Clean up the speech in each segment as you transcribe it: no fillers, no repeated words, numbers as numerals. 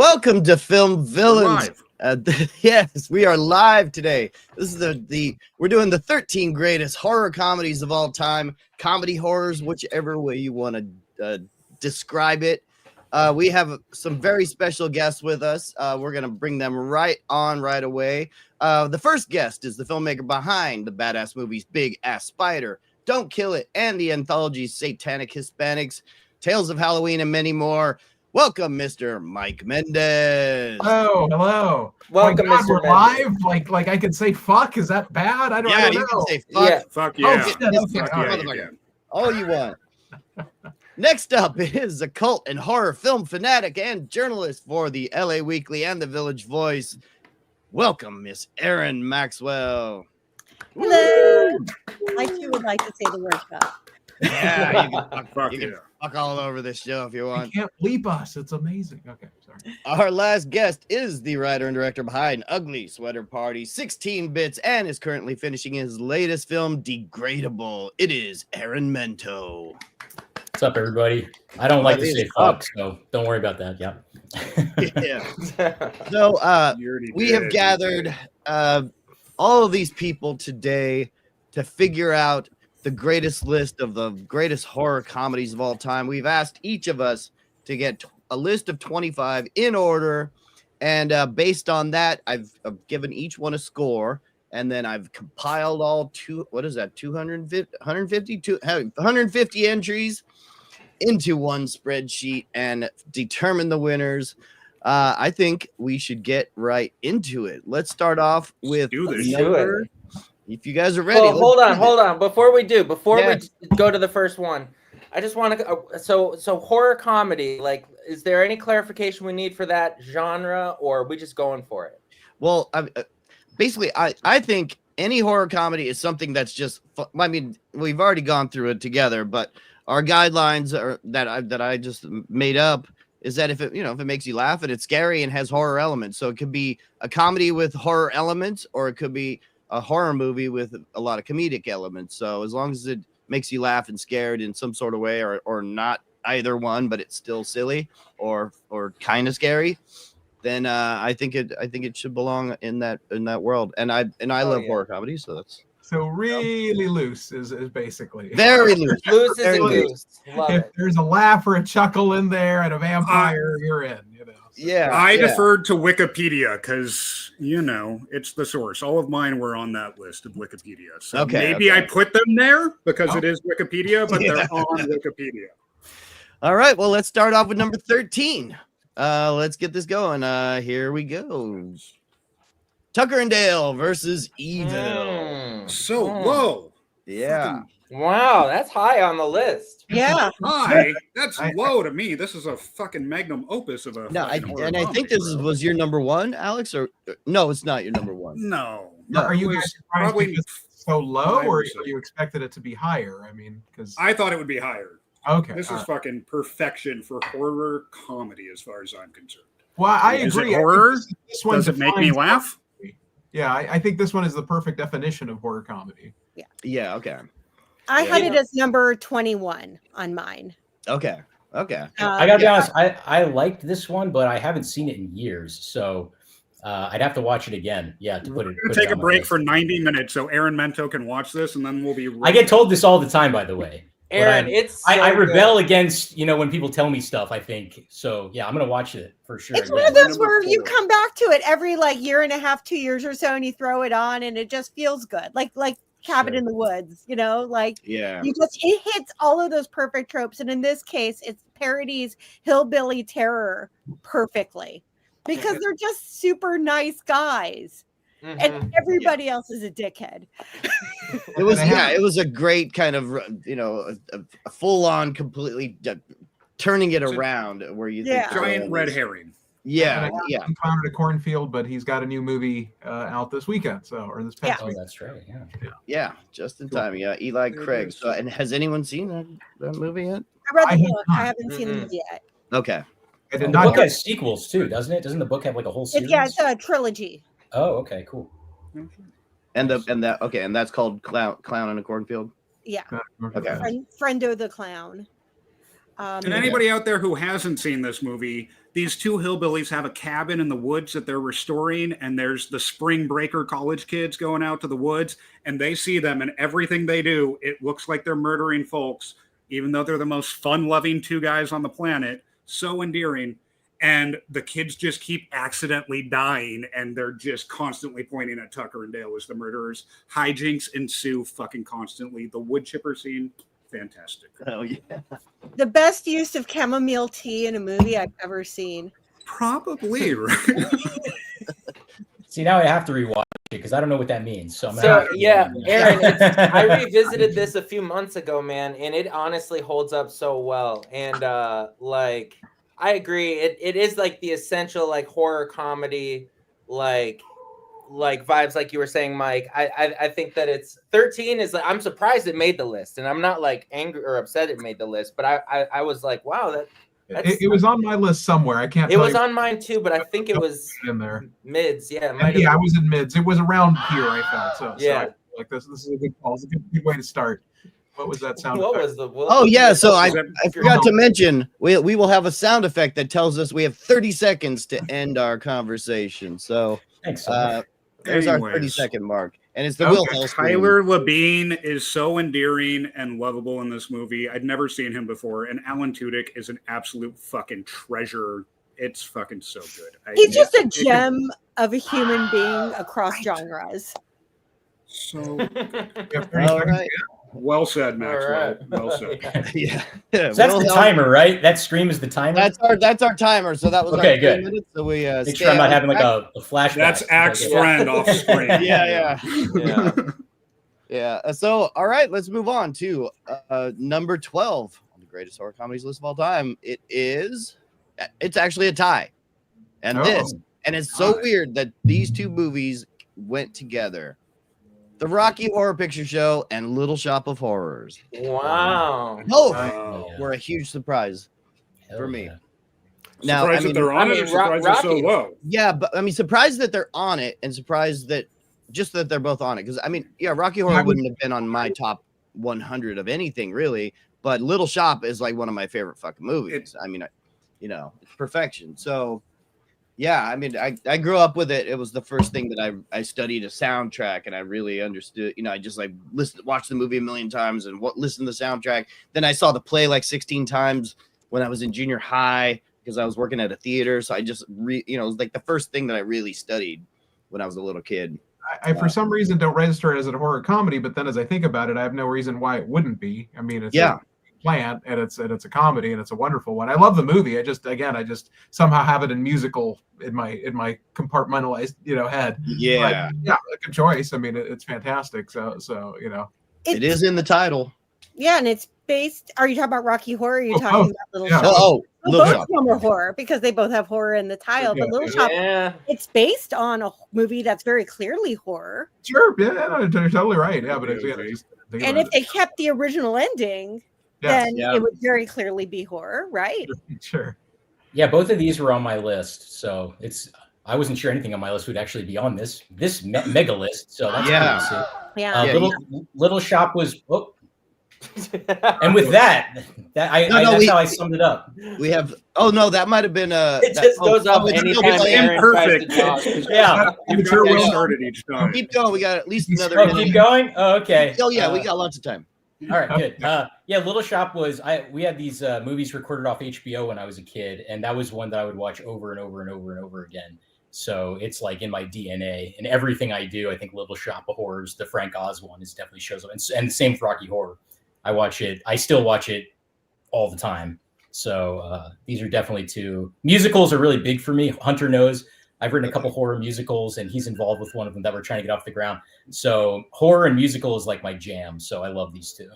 Welcome to Film Villains. Live. Yes, we are live today. This is we're doing the 13 greatest horror comedies of all time, comedy horrors, whichever way you want to describe it. We have some very special guests with us. We're going to bring them right away. The first guest is the filmmaker behind the badass movies Big Ass Spider, Don't Kill It, and the anthologies Satanic, Hispanics, Tales of Halloween, and many more. Welcome, Mr. Mike Mendez. Hello. Welcome, God, Mr. we're Mendez. live. Like I could say fuck. Is that bad? I don't know. You can say fuck. Yeah. Fuck yeah. Oh, shit, okay. Fuck All yeah, right. you can. All you want. Next up is a cult and horror film fanatic and journalist for the LA Weekly and the Villaige Voice. Welcome, Miss Erin Maxwell. Hello. I too would like to say the word fuck. Yeah, you can Fuck you can yeah. fuck all over this show if you You want. can't bleep us. It's amazing. Okay, sorry. Our last guest is the writer and director behind Ugly Sweater Party, 16 Bits, and is currently finishing his latest film, Degradable. It is Erin Mento. What's up, everybody? I don't like to say fuck, so don't worry about that. Yeah. Yeah. So You already we did. have gathered all of these people today to figure out the greatest list of the greatest horror comedies of all time. We've asked each of us to get a list of 25 in order, and based on that, I've given each one a score, and then I've compiled all 150 entries into one spreadsheet and determine the winners. I think we should get right into it. Let's start off with do this. number. If you guys are ready, Well, hold let's do on. Before we Yes. go to the first one, I just want to. So horror comedy. Like, is there any clarification we need for that genre, or are we just going for it? Well, basically, I think any horror comedy is something that's just. I mean, we've already gone through it together, but our guidelines are that I just made up is that if it makes you laugh and it's scary and has horror elements, so it could be a comedy with horror elements, or it could be a horror movie with a lot of comedic elements. So as long as it makes you laugh and scared in some sort of way, or not either one, but it's still silly or kind of scary, then I think it should belong in that world. And I love horror comedy, so that's So really loose is basically very loose. Loose as a Very loose. goose. Love If it. there's a laugh or a chuckle in there and a vampire, you're in. So. Yeah, I deferred to Wikipedia because, it's the source. All of mine were on that list of Wikipedia. So maybe I put them there because it is Wikipedia, but they're on Wikipedia. All right, well, let's start off with number 13. Let's get this going. Here we go. Tucker and Dale versus Evil. So low. Yeah. Wow, that's high on the list. Yeah. Hi. That's low to me. This is a fucking magnum opus of a. No, I fucking horror think comedy, this was your number one, Alex, or no, it's not your number one. No. Are you It guys was surprised probably because it's so low, or 5%. you expected it to be higher? I mean, because I thought it would be higher. okay, This is fucking perfection for horror comedy, as far as I'm concerned. well, I Is it agree. horror? I think this one Does it make me defines laugh? comedy. Yeah, I think this one is the perfect definition of horror comedy. Yeah, okay. I had Yeah. it as number 21 on mine. Okay. I gotta be honest. I liked this one, but I haven't seen it in years, so I'd have to watch it again. Yeah, to put it. We're put gonna it take a on my break list. for 90 minutes so Erin Mento can watch this, and then we'll be. I get told this all the time, by the way. But Erin, I I rebel against when people tell me stuff. I think so. Yeah, I'm gonna watch it for sure. It's again. one of those Number where you 4. come back to it every year and a half, 2 years or so, and you throw it on and it just feels good. Like Cabin Sure. in the Woods, Yeah. it hits all of those perfect tropes. And in this case, it parodies hillbilly terror perfectly because they're just super nice guys. Mhm. And everybody else is a dickhead. It was a great kind of a full on completely turning it around where you think Giant red herring. Yeah. Encountered a cornfield, but he's got a new movie out this weekend, or this past Oh, week. that's right. Yeah. Yeah, just in time. Yeah, Eli Craig. So, and has anyone seen that movie yet? I read I the have book. not. I haven't seen the movie yet. Okay. I The did not book get has sequels too, doesn't it? Doesn't the book have like a whole series? It's a trilogy. Oh, okay, cool. And that's called Clown in a Cornfield. Yeah. Okay. Friendo the Clown. And anybody out there who hasn't seen this movie, these two hillbillies have a cabin in the woods that they're restoring, and there's the spring breaker college kids going out to the woods, and they see them, and everything they do, it looks like they're murdering folks, even though they're the most fun-loving two guys on the planet. So endearing. And the kids just keep accidentally dying, and they're just constantly pointing at Tucker and Dale as the murderers. Hijinks ensue fucking constantly. The wood chipper scene, fantastic. Oh yeah. The best use of chamomile tea in a movie I've ever seen. Probably, right? See, now I have to rewatch it because I don't know what that means. So, yeah, Erin, I revisited this a few months ago, man, and it honestly holds up so well. And like, I agree, it is like the essential like horror comedy, like vibes, like you were saying, Mike. I think that it's 13 is like, I'm surprised it made the list, and I'm not like angry or upset it made the list, but I was like, wow, it was on my list somewhere. I can't. It was on mine too, but I think it was in there. Mids. Yeah, I was in mids. It was around here. I felt so. Yeah, so like this is a good call. It's a good way to start. What was that sound? What effect? was So I forgot to mention we will have a sound effect that tells us we have 30 seconds to end our conversation. So thanks. there's our 30-second mark, and it's the Will Hell scream. Tyler Labine is so endearing and lovable in this movie. I'd never seen him before, and Alan Tudyk is an absolute fucking treasure. It's fucking so good. He's just a gem of a human being across genres. So All right. well said, Maxwell. Right. Well said. Yeah. So that's the timer, right? That scream is the timer. That's our timer. So that was Okay, our good. 3 minutes. So we Make sure I'm not having like a flashback. That's Axe friend off screen. Yeah. Yeah. Yeah. So all right, let's move on to number 12 on the greatest horror comedies list of all time. It's actually a tie. And it's so weird that these two movies went together. The Rocky Horror Picture Show and Little Shop of Horrors. Wow. Both were a huge surprise for me. Now, Surprised that they're on it, or surprised they're so low. Yeah, but I mean, surprised that they're on it, and surprised that they're both on it. Because I mean, yeah, Rocky Horror wouldn't have been on my top 100 of anything really, but Little Shop is like one of my favorite fucking movies. It's perfection. So. Yeah, I mean, I grew up with it. It was the first thing that I studied a soundtrack, and I really understood. I just like watched the movie a million times and listened to the soundtrack. Then I saw the play like 16 times when I was in junior high because I was working at a theater. So I just it was like the first thing that I really studied when I was a little kid. I for some reason don't register it as a horror comedy, but then as I think about it, I have no reason why it wouldn't be. I mean, it's a plant, and it's a comedy, and it's a wonderful one. I love the movie. I just somehow have it in musical in my compartmentalized head. Yeah, yeah, a good choice. I mean, it's fantastic. So it is in the title. Yeah, and it's based. Are you talking about Rocky Horror? Or are you talking about Little Shop? Little both Shop. of them are horror because they both have horror in the title. But Little Shop, it's based on a movie that's very clearly horror. Sure, yeah, no, you're totally right. Yeah, but and if they kept the original ending, then it would very clearly be horror, right? Sure. Yeah, both of these were on my list, so I wasn't sure anything on my list would actually be on this mega list. So that's cool to see. Yeah. Little Shop was. Oh. And with that's how I summed it up. We have. Oh no, that might have been It just goes up anytime Erin tries to talk. Yeah, I'm sure we'll start it each time. Keep going. We got at least another. Keep going. Oh, okay. Oh yeah, we got lots of time. All right, good. Little Shop was we had these movies recorded off HBO when I was a kid, and that was one that I would watch over and over and over and over again. So it's like in my DNA and everything I do. I think Little Shop of Horrors, the Frank Oz one, definitely shows up, and the same with Rocky Horror. I watch it. I still watch it all the time. So these are definitely two. Musicals are really big for me. Hunter knows I've written a couple horror musicals, and he's involved with one of them that we're trying to get off the ground. So horror and musical is like my jam. So I love these two.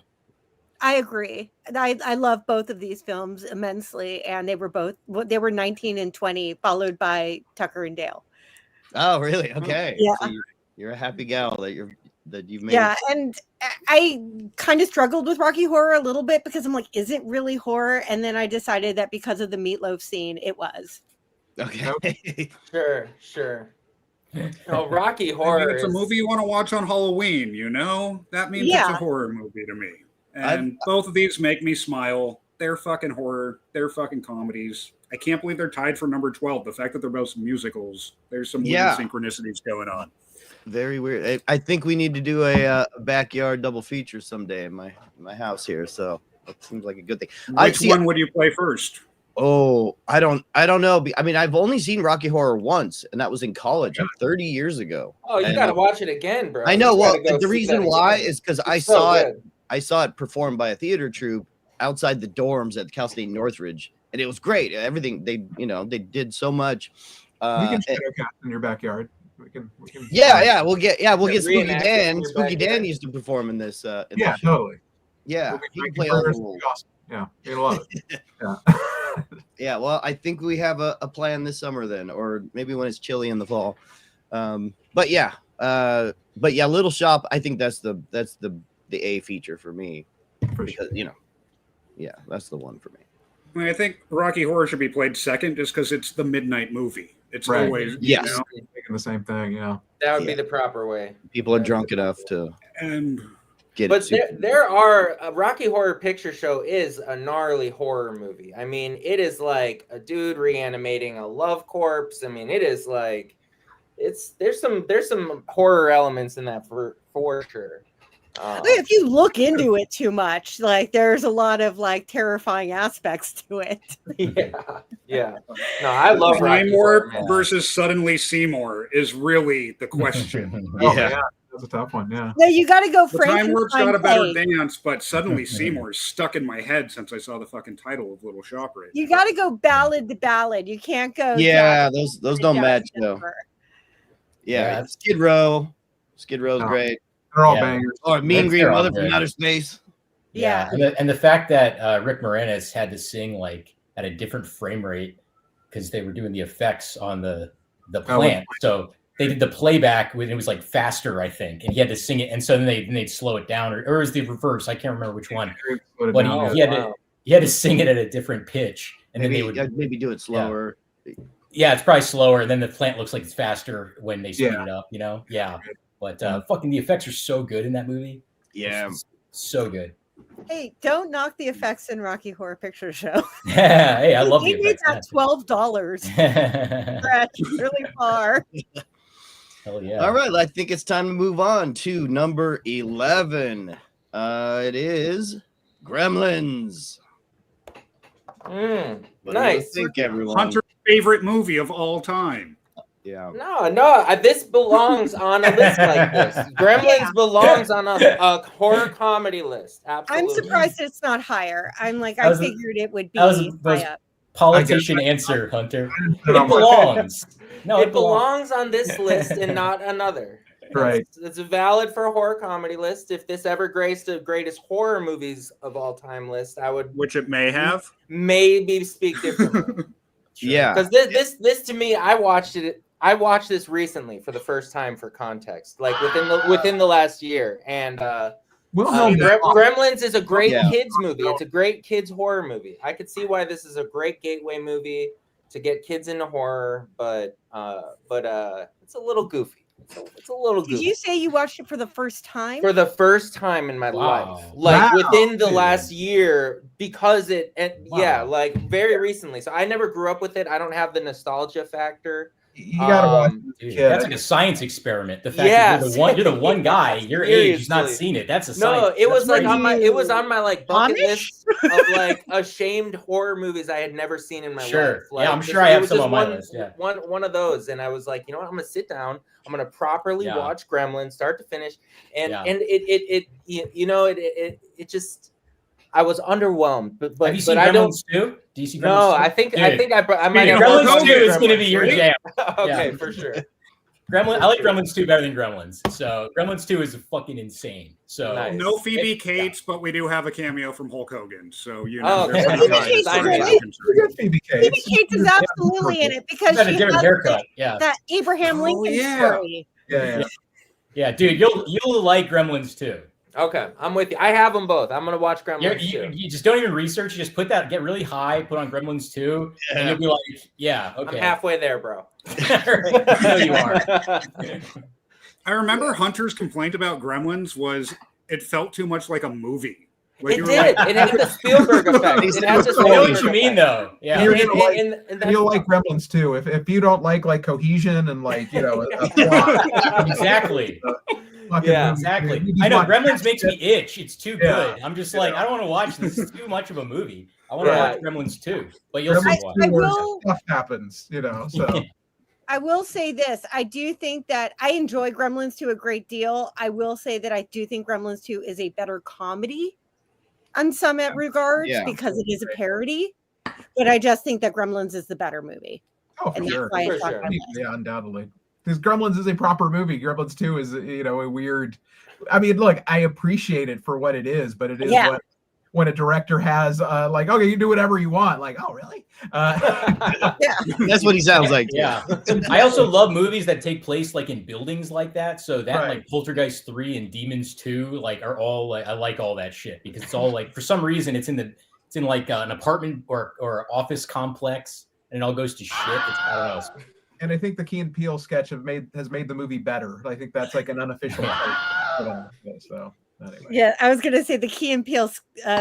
I agree. I love both of these films immensely, and they were 19 and 20, followed by Tucker and Dale. Oh, really? Okay. Yeah. So you're a happy gal that you've made. Yeah, and I kind of struggled with Rocky Horror a little bit because I'm like, is it really horror? And then I decided that because of the meatloaf scene, it was. Okay. Sure. No, Rocky Horror. It's a movie you want to watch on Halloween. That means it's a horror movie to me. And both of these make me smile. They're fucking horror. They're fucking comedies. I can't believe they're tied for number 12. The fact that they're both musicals. There's some weird synchronicities going on. Very weird. I think we need to do a backyard double feature someday in my house here. So that seems like a good thing. Which one would you play first? Oh, I don't know. I mean, I've only seen Rocky Horror once, and that was in college, like 30 years ago. Oh, you got to watch it again, bro. I know. Well, the reason why is because I saw it performed by a theater troupe outside the dorms at Cal State Northridge, and it was great. Everything they did so much. We can share a cast in your backyard. We can. We'll get Spooky Dan. Spooky Dan used to perform in this. Totally. Yeah, we'll he can play all the roles. Awesome. Yeah, you'll love it. Yeah. Yeah, well, I think we have a plan this summer then, or maybe when it's chilly in the fall. But yeah, Little Shop. I think that's the A feature for me, because that's the one for me. I mean, I think Rocky Horror should be played second, just because it's the midnight movie. It's always thinking the same thing. Yeah, that would be the proper way. People are drunk enough to But there are a Rocky Horror Picture Show is a gnarly horror movie. I mean, it is like a dude reanimating a love corpse. I mean, it is like there's some horror elements in that for sure. If you look into it too much, like there's a lot of like terrifying aspects to it. Yeah. No, I love Time Warp versus Suddenly Seymour is really the question. That's a tough one. Yeah. No, you got to go. Time Warp's got a better dance, but Suddenly Seymour is stuck in my head since I saw the fucking title of Little Shop right You got to go ballad to ballad. You can't go. Yeah, those don't match though. Yeah, Skid Row's great. They're all bangers. Or Mean Green Mother from Outer Space. Yeah. And the fact that Rick Moranis had to sing like at a different frame rate because they were doing the effects on the plant. So they did the playback when it was like faster, I think, and he had to sing it, and so then they'd slow it down, or it was the reverse. I can't remember which one. But he had to sing it at a different pitch, and then they would maybe do it slower. Yeah, it's probably slower, and then the plant looks like it's faster when they speed it up. Yeah. But fucking the effects are so good in that movie. Yeah, so good. Hey, don't knock the effects in Rocky Horror Picture Show. Hey, I love the effects. At $12. That's really far. Hell yeah. All right, I think it's time to move on to number 11. It is Gremlins. Nice. Think everyone. Hunter's favorite movie of all time. Yeah. No, this belongs on a list like this. Gremlins belongs on a horror comedy list. Absolutely. I'm surprised it's not higher. I figured it would be high up. Politician answer, Hunter. It belongs. No, it belongs on this list and not another. Right. It's valid for a horror comedy list. If this ever graced the greatest horror movies of all time list, I would. Which it may have. Maybe speak differently. Yeah. Because this to me, I watched this recently for the first time for context, like within the last year, and Gremlins is a great kids movie. It's a great kids horror movie. I could see why this is a great gateway movie to get kids into horror, but it's a little goofy. It's a little goofy. Did you say you watched it for the first time? For the first time in my life, like within the last year, because like very recently. So I never grew up with it. I don't have the nostalgia factor. You gotta watch dude, that's like a science experiment. The fact that you're the one guy your age who's not seen it. That's a science. No, it was like on my like bucket list of like ashamed horror movies I had never seen in my life. Like, I'm sure I have some on my list. Yeah, one of those, and I was like, you know what? I'm gonna sit down. I'm gonna properly watch Gremlins start to finish, and it just. I was underwhelmed, but have you seen Gremlins 2? Do you see Gremlins 2? No, I think I might have. Gremlins 2 is going to be your jam. Okay, for sure. I like Gremlins 2 better than Gremlins. So Gremlins 2 is fucking insane. So no Phoebe Cates, but we do have a cameo from Hulk Hogan. So Phoebe Cates is absolutely in it because she has a haircut. That Abraham Lincoln story. Yeah, dude, you'll like Gremlins 2. Okay, I'm with you. I have them both. I'm gonna watch Gremlins 2. You just don't even research. You just get really high, put on Gremlins 2, and you'll be like, okay. I'm halfway there, bro. I know you are. I remember Hunter's complaint about Gremlins was it felt too much like a movie. It did. It had the Spielberg effect. It had the I know what Spielberg you mean, effect. though. Yeah. And you'll like Gremlins too. If you don't like cohesion and a plot, Exactly. Yeah, exactly. I know Gremlins makes me itch. It's too good. I'm just like, I don't want to watch this. It's too much of a movie. I want to watch Gremlins 2, but you'll see why. Stuff happens, so. I will say this. I do think that I enjoy Gremlins 2 a great deal. I will say that I do think Gremlins 2 is a better comedy on some regards because it is a parody. But I just think that Gremlins is the better movie. Oh, for sure. Yeah, undoubtedly. Because Gremlins is a proper movie. Gremlins 2 is, a weird. I mean, look, I appreciate it for what it is, but it is what when a director has okay, you do whatever you want. Like, oh, really? That's what he sounds like. Yeah. I also love movies that take place in buildings like that. So that Poltergeist 3 and Demons 2 are all I like all that shit because it's all for some reason it's in an apartment or office complex and it all goes to shit. I don't know. And I think the Key and Peele sketch has made the movie better. I think that's an unofficial so anyway. Yeah, I was gonna say the Key and Peele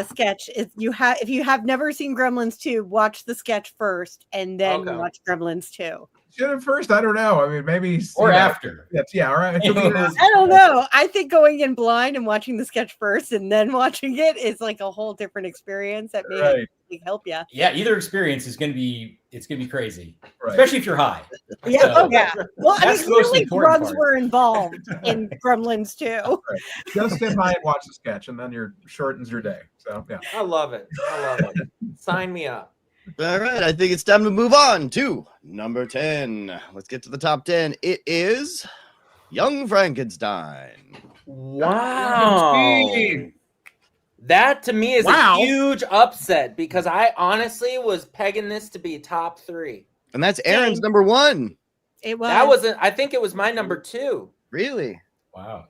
sketch is if you have never seen Gremlins 2, watch the sketch first and then watch Gremlins 2. Should have first, I don't know. I mean, maybe or after. All right. I don't know. I think going in blind and watching the sketch first and then watching it is a whole different experience that may help you. Yeah, either experience is gonna be crazy, especially if you're high. Yeah, so, Well, I mean, clearly drugs were involved in Gremlins 2. Right. Just sit by and watch the sketch, and then shortens your day. So yeah, I love it. Sign me up. All right, I think it's time to move on to number 10. Let's get to the top 10. It is Young Frankenstein. Wow. That to me is a huge upset because I honestly was pegging this to be top 3. And that's Erin's number 1. It was. That wasn't. I think it was my number 2. Really? Wow.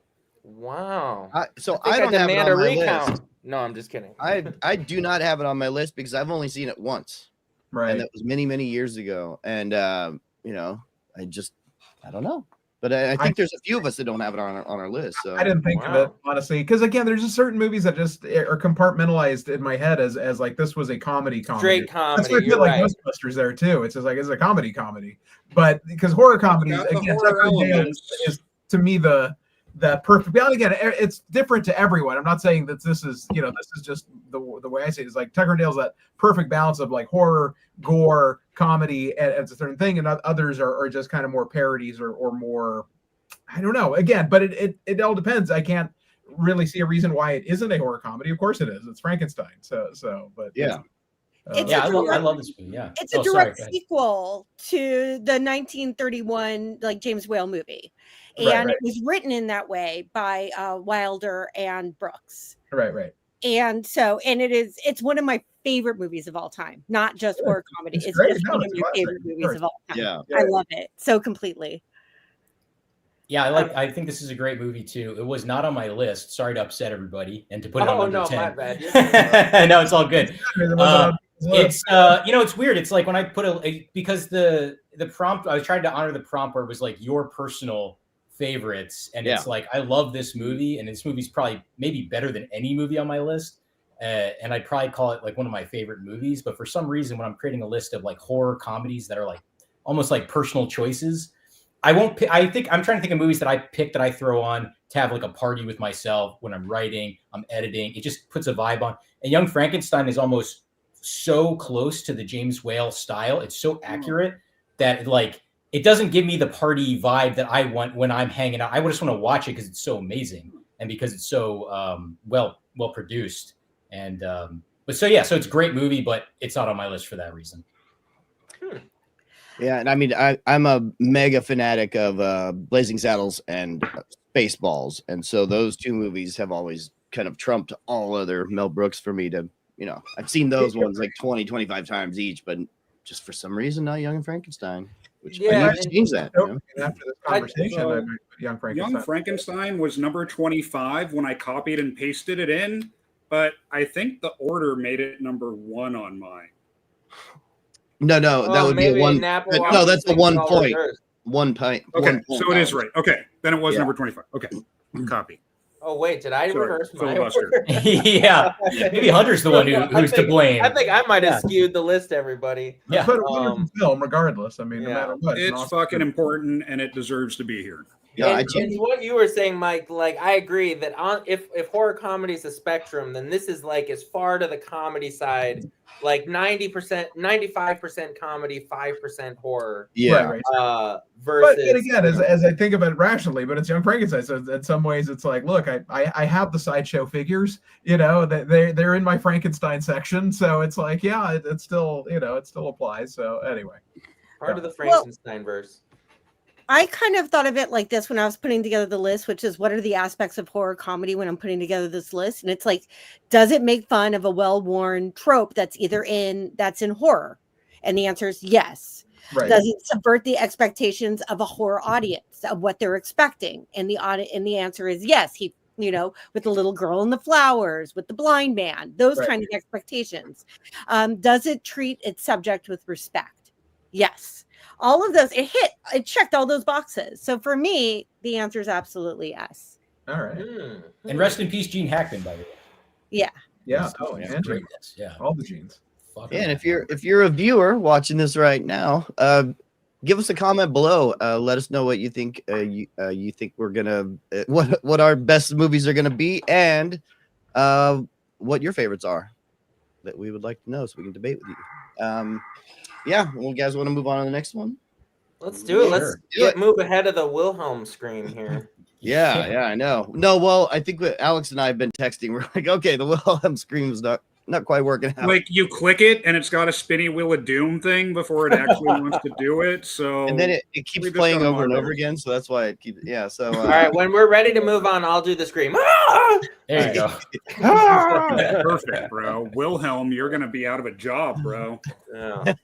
I don't have it on my list. No, I'm just kidding. I do not have it on my list because I've only seen it once. Right. And that was many, many years ago. And I don't know. But I think there's a few of us that don't have it on our list. So I didn't think of it, honestly. Because again, there's just certain movies that just are compartmentalized in my head as this was a comedy. Straight comedy. That's why I feel like Ghostbusters there too. It's just it's a comedy. But because horror comedies, again, is to me the perfect. But again, it's different to everyone. I'm not saying that this is just the way I say it. It's Tucker and Dale's that perfect balance of horror, gore, comedy, and it's a certain thing, and others are just kind of more parodies or more. I don't know. Again, but it all depends. I can't really see a reason why it isn't a horror comedy. Of course it is. It's Frankenstein. But yeah. I love this movie. Yeah, it's a direct sequel to the 1931 James Whale movie, and it was written in that way by Wilder and Brooks. Right. And it's one of my favorite movies of all time, not just horror comedy. It's just one of my favorite movies of all time. Yeah. I love it so completely. Yeah, I think this is a great movie too. It was not on my list. Sorry to upset everybody and to put it on number 10. My bad. No, it's all good. It's it's weird. It's when I put because the prompt, I was trying to honor the prompt where it was your personal favorites, and it's I love this movie, and this movie's probably maybe better than any movie on my list, and I'd probably call it one of my favorite movies. But for some reason, when I'm creating a list of horror comedies that are almost personal choices, I won't. I'm trying to think of movies that I pick that I throw on to have a party with myself when I'm writing, I'm editing. It just puts a vibe on. And Young Frankenstein is almost so close to the James Whale style. It's so accurate that it doesn't give me the party vibe that I want when I'm hanging out. I just want to watch it because it's so amazing and because it's so well produced. And so it's a great movie, but it's not on my list for that reason. Yeah, and I mean, I'm a mega fanatic of Blazing Saddles and Spaceballs, and so those two movies have always kind of trumped all other Mel Brooks for me to. I've seen those ones 20, 25 times each, but just for some reason, not Young Frankenstein. Which I need to change that. After this conversation, Young Frankenstein. Young Frankenstein was number 25 when I copied and pasted it in, but I think the order made it number 1 on mine. No, that would be a 1. No, that's a 1 point. 1 point. Okay, so it is right. Okay, then it was number 25. Okay, copy. Oh wait, did I Sorry, reverse my filibuster. order? Yeah, maybe Hunter's the one who's to blame. I think I might have skewed the list, everybody. Yeah. But a wonderful film, regardless. I mean, no yeah. matter what. It's fucking important, and it deserves to be here. Yeah, And what you were saying, Mike, like I agree that if horror comedy is a spectrum, then this is like as far to the comedy side, like 90%, 95% comedy, 5% horror. Yeah. Right. Versus, but again, as I think about it rationally, but it's Young Frankenstein. So in some ways, it's like, look, I have the sideshow figures, you know, that they're in my Frankenstein section. So it's like, yeah, it still, you know, it still applies. So anyway, part of the Frankenstein verse. I kind of thought of it like this when I was putting together the list, which is what are the aspects of horror comedy when I'm putting together this list? And it's like, does it make fun of a well-worn trope that's in horror? And the answer is yes. right. Does it subvert the expectations of a horror audience of what they're expecting? And the answer is yes. He, you know, with the little girl and the flowers, with the blind man, those kind of expectations. Does it treat its subject with respect? Yes. All of those, it checked all those boxes. So for me, the answer is absolutely yes. All right. And rest in peace, Gene Hackman, by the way. Yeah. Oh, yeah. And Greatness. Yeah. all the genes. Yeah, and if you're a viewer watching this right now, give us a comment below. Let us know what you think. You think we're gonna what our best movies are gonna be, and what your favorites are that we would like to know, so we can debate with you. Yeah, well, you guys want to move on to the next one? Let's do it. Sure. Let's move ahead of the Wilhelm screen here. Yeah, I know. No, well, I think what Alex and I have been texting. We're like, okay, the Wilhelm scream is not quite working out. Like you click it, and it's got a spinny wheel of doom thing before it actually wants to do it. So and then it keeps playing over and over again. So that's why it keeps. Yeah. So all right, when we're ready to move on, I'll do the scream. There you go. Perfect, bro. Wilhelm, you're gonna be out of a job, bro. Yeah.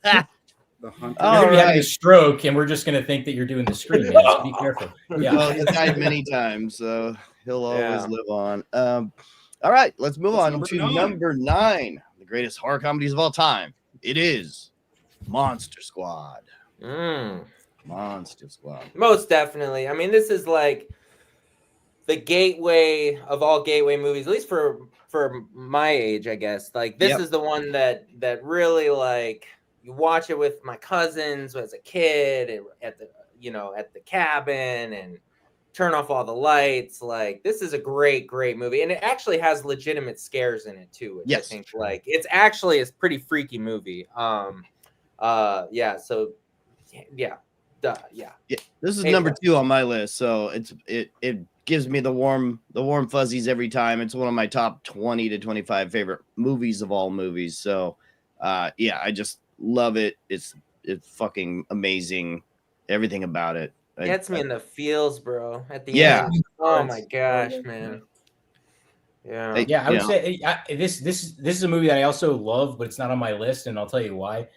The hunter. You're gonna be having a stroke, and we're just gonna think that you're doing the scream. Man. So be careful. Yeah. Well, he's died many times, so he'll always live on. All right, let's move on to number 9, the greatest horror comedies of all time. It is Monster Squad. Monster Squad. Most definitely. I mean, this is like the gateway of all gateway movies, at least for my age, I guess. Like this is the one that really like you watch it with my cousins as a kid and at the cabin and turn off all the lights. Like this is a great movie, and it actually has legitimate scares in it too, which I think like it's actually a pretty freaky movie. This is number 2 on my list, so it gives me the warm fuzzies every time. It's one of my top 20 to 25 favorite movies of all movies. So I just love it. It's fucking amazing. Everything about it gets me in the feels, bro. At the end. Oh my gosh, man. Yeah. I would say this is a movie that I also love, but it's not on my list, and I'll tell you why.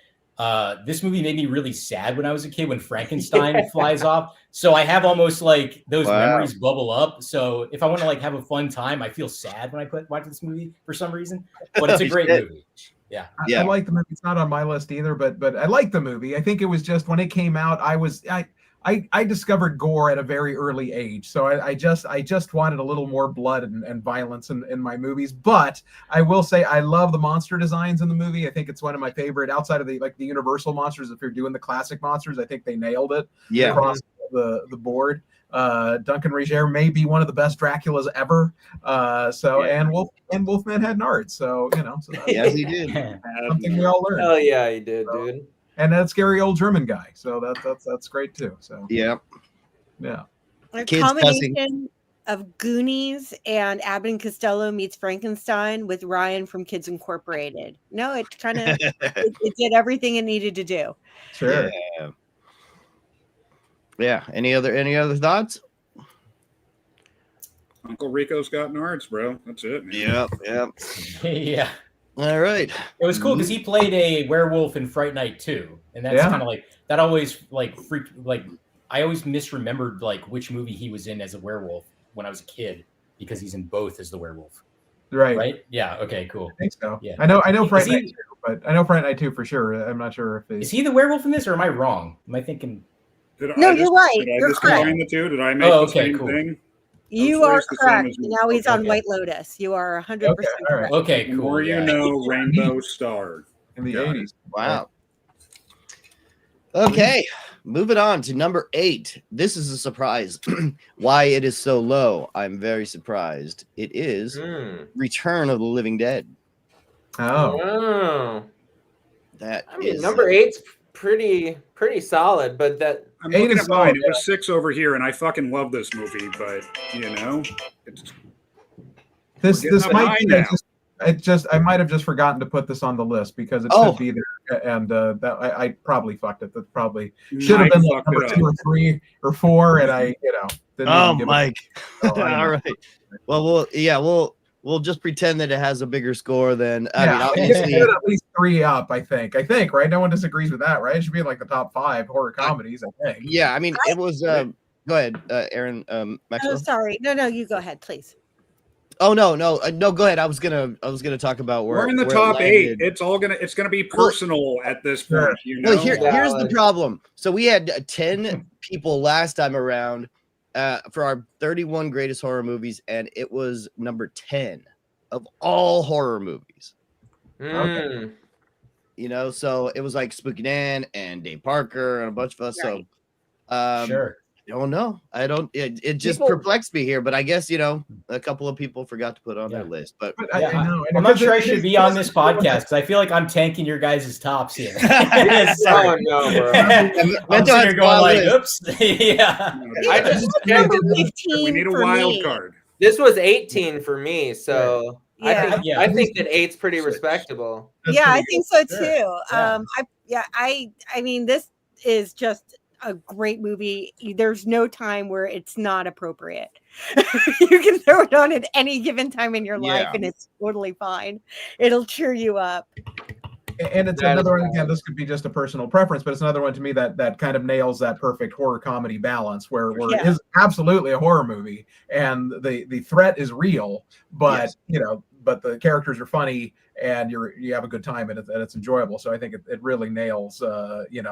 This movie made me really sad when I was a kid when Frankenstein flies off. So I have almost like those memories bubble up. So if I want to like have a fun time, I feel sad when I watch this movie for some reason. But it's a great movie. Yeah. I like the movie. It's not on my list either, but I like the movie. I think it was just when it came out, I discovered gore at a very early age. So I just wanted a little more blood and violence in my movies. But I will say I love the monster designs in the movie. I think it's one of my favorite outside of the Universal monsters. If you're doing the classic monsters, I think they nailed it across the board. Duncan Regier may be one of the best Draculas ever. And Wolfman had nards. So yes, he did. Something we all learned. Oh yeah, he did, dude. And that scary old German guy. So that's great too. So yeah. A combination of Goonies and Abbott and Costello meets Frankenstein with Ryan from Kids Incorporated. No, it kind of it did everything it needed to do. Sure. Yeah. Any other thoughts? Uncle Rico's got nards, bro. That's it, man. Yep. Yeah. All right. It was cool because he played a werewolf in Fright Night 2, and that's kind of like that. Always like freaked. Like I always misremembered like which movie he was in as a werewolf when I was a kid because he's in both as the werewolf. Right. Yeah. Okay. Cool. I think so. Yeah. I know Fright Night 2, but I know Fright Night 2 for sure. I'm not sure if is he the werewolf in this, or am I wrong? Am I thinking? No, you're right. Did I You're just correct. combine the two? Did I make the same thing? You are correct. Now he's on White Lotus. You are 100% correct. Okay, cool. The more you know, Rainbow Star. In the 80s. Wow. Okay, moving on to number 8. This is a surprise. Why it is so low, I'm very surprised. It is Return of the Living Dead. Oh. That I mean, is number 8's pretty solid, but that I'm looking at mine. It was 6 over here, and I fucking love this movie, but this might be I might have just forgotten to put this on the list because it should be there, and that I probably fucked it. That probably should have been like number 2 or 3 or 4, and I didn't Mike. All right. Well, we'll just pretend that it has a bigger score than I mean, obviously at least 3 up. I think right. No one disagrees with that, right? It should be in like the top 5 horror comedies. I think. Yeah, I mean, it was. Go ahead, Erin. Maxwell. Oh, sorry. No, you go ahead, please. Oh no, go ahead. I was gonna talk about where we're in the top 8. It's gonna be personal at this point. Well, here's the problem. So we had 10 people last time around for our 31 greatest horror movies, and it was number 10 of all horror movies. Okay. So it was like Spooky Dan and Dave Parker and a bunch of us. Right. So sure. I don't know. It just perplexed me here, but I guess a couple of people forgot to put it on their list. But I'm not sure I should be on this podcast because I feel like I'm tanking your guys' tops here. Oh no, bro! I'm sitting here going like, "Oops." Yeah. I just number 15. We need a wild card. This was 18 for me, so Yeah. I think that 8's pretty respectable. I think so too. Sure. Yeah. I mean, this is just a great movie. There's no time where it's not appropriate. You can throw it on at any given time in your life and it's totally fine. It'll cheer you up. And it's another one, again, this could be just a personal preference, but it's another one to me that kind of nails that perfect horror comedy balance where it is absolutely a horror movie and the threat is real, but but the characters are funny and you have a good time and it's enjoyable. So I think it really nails,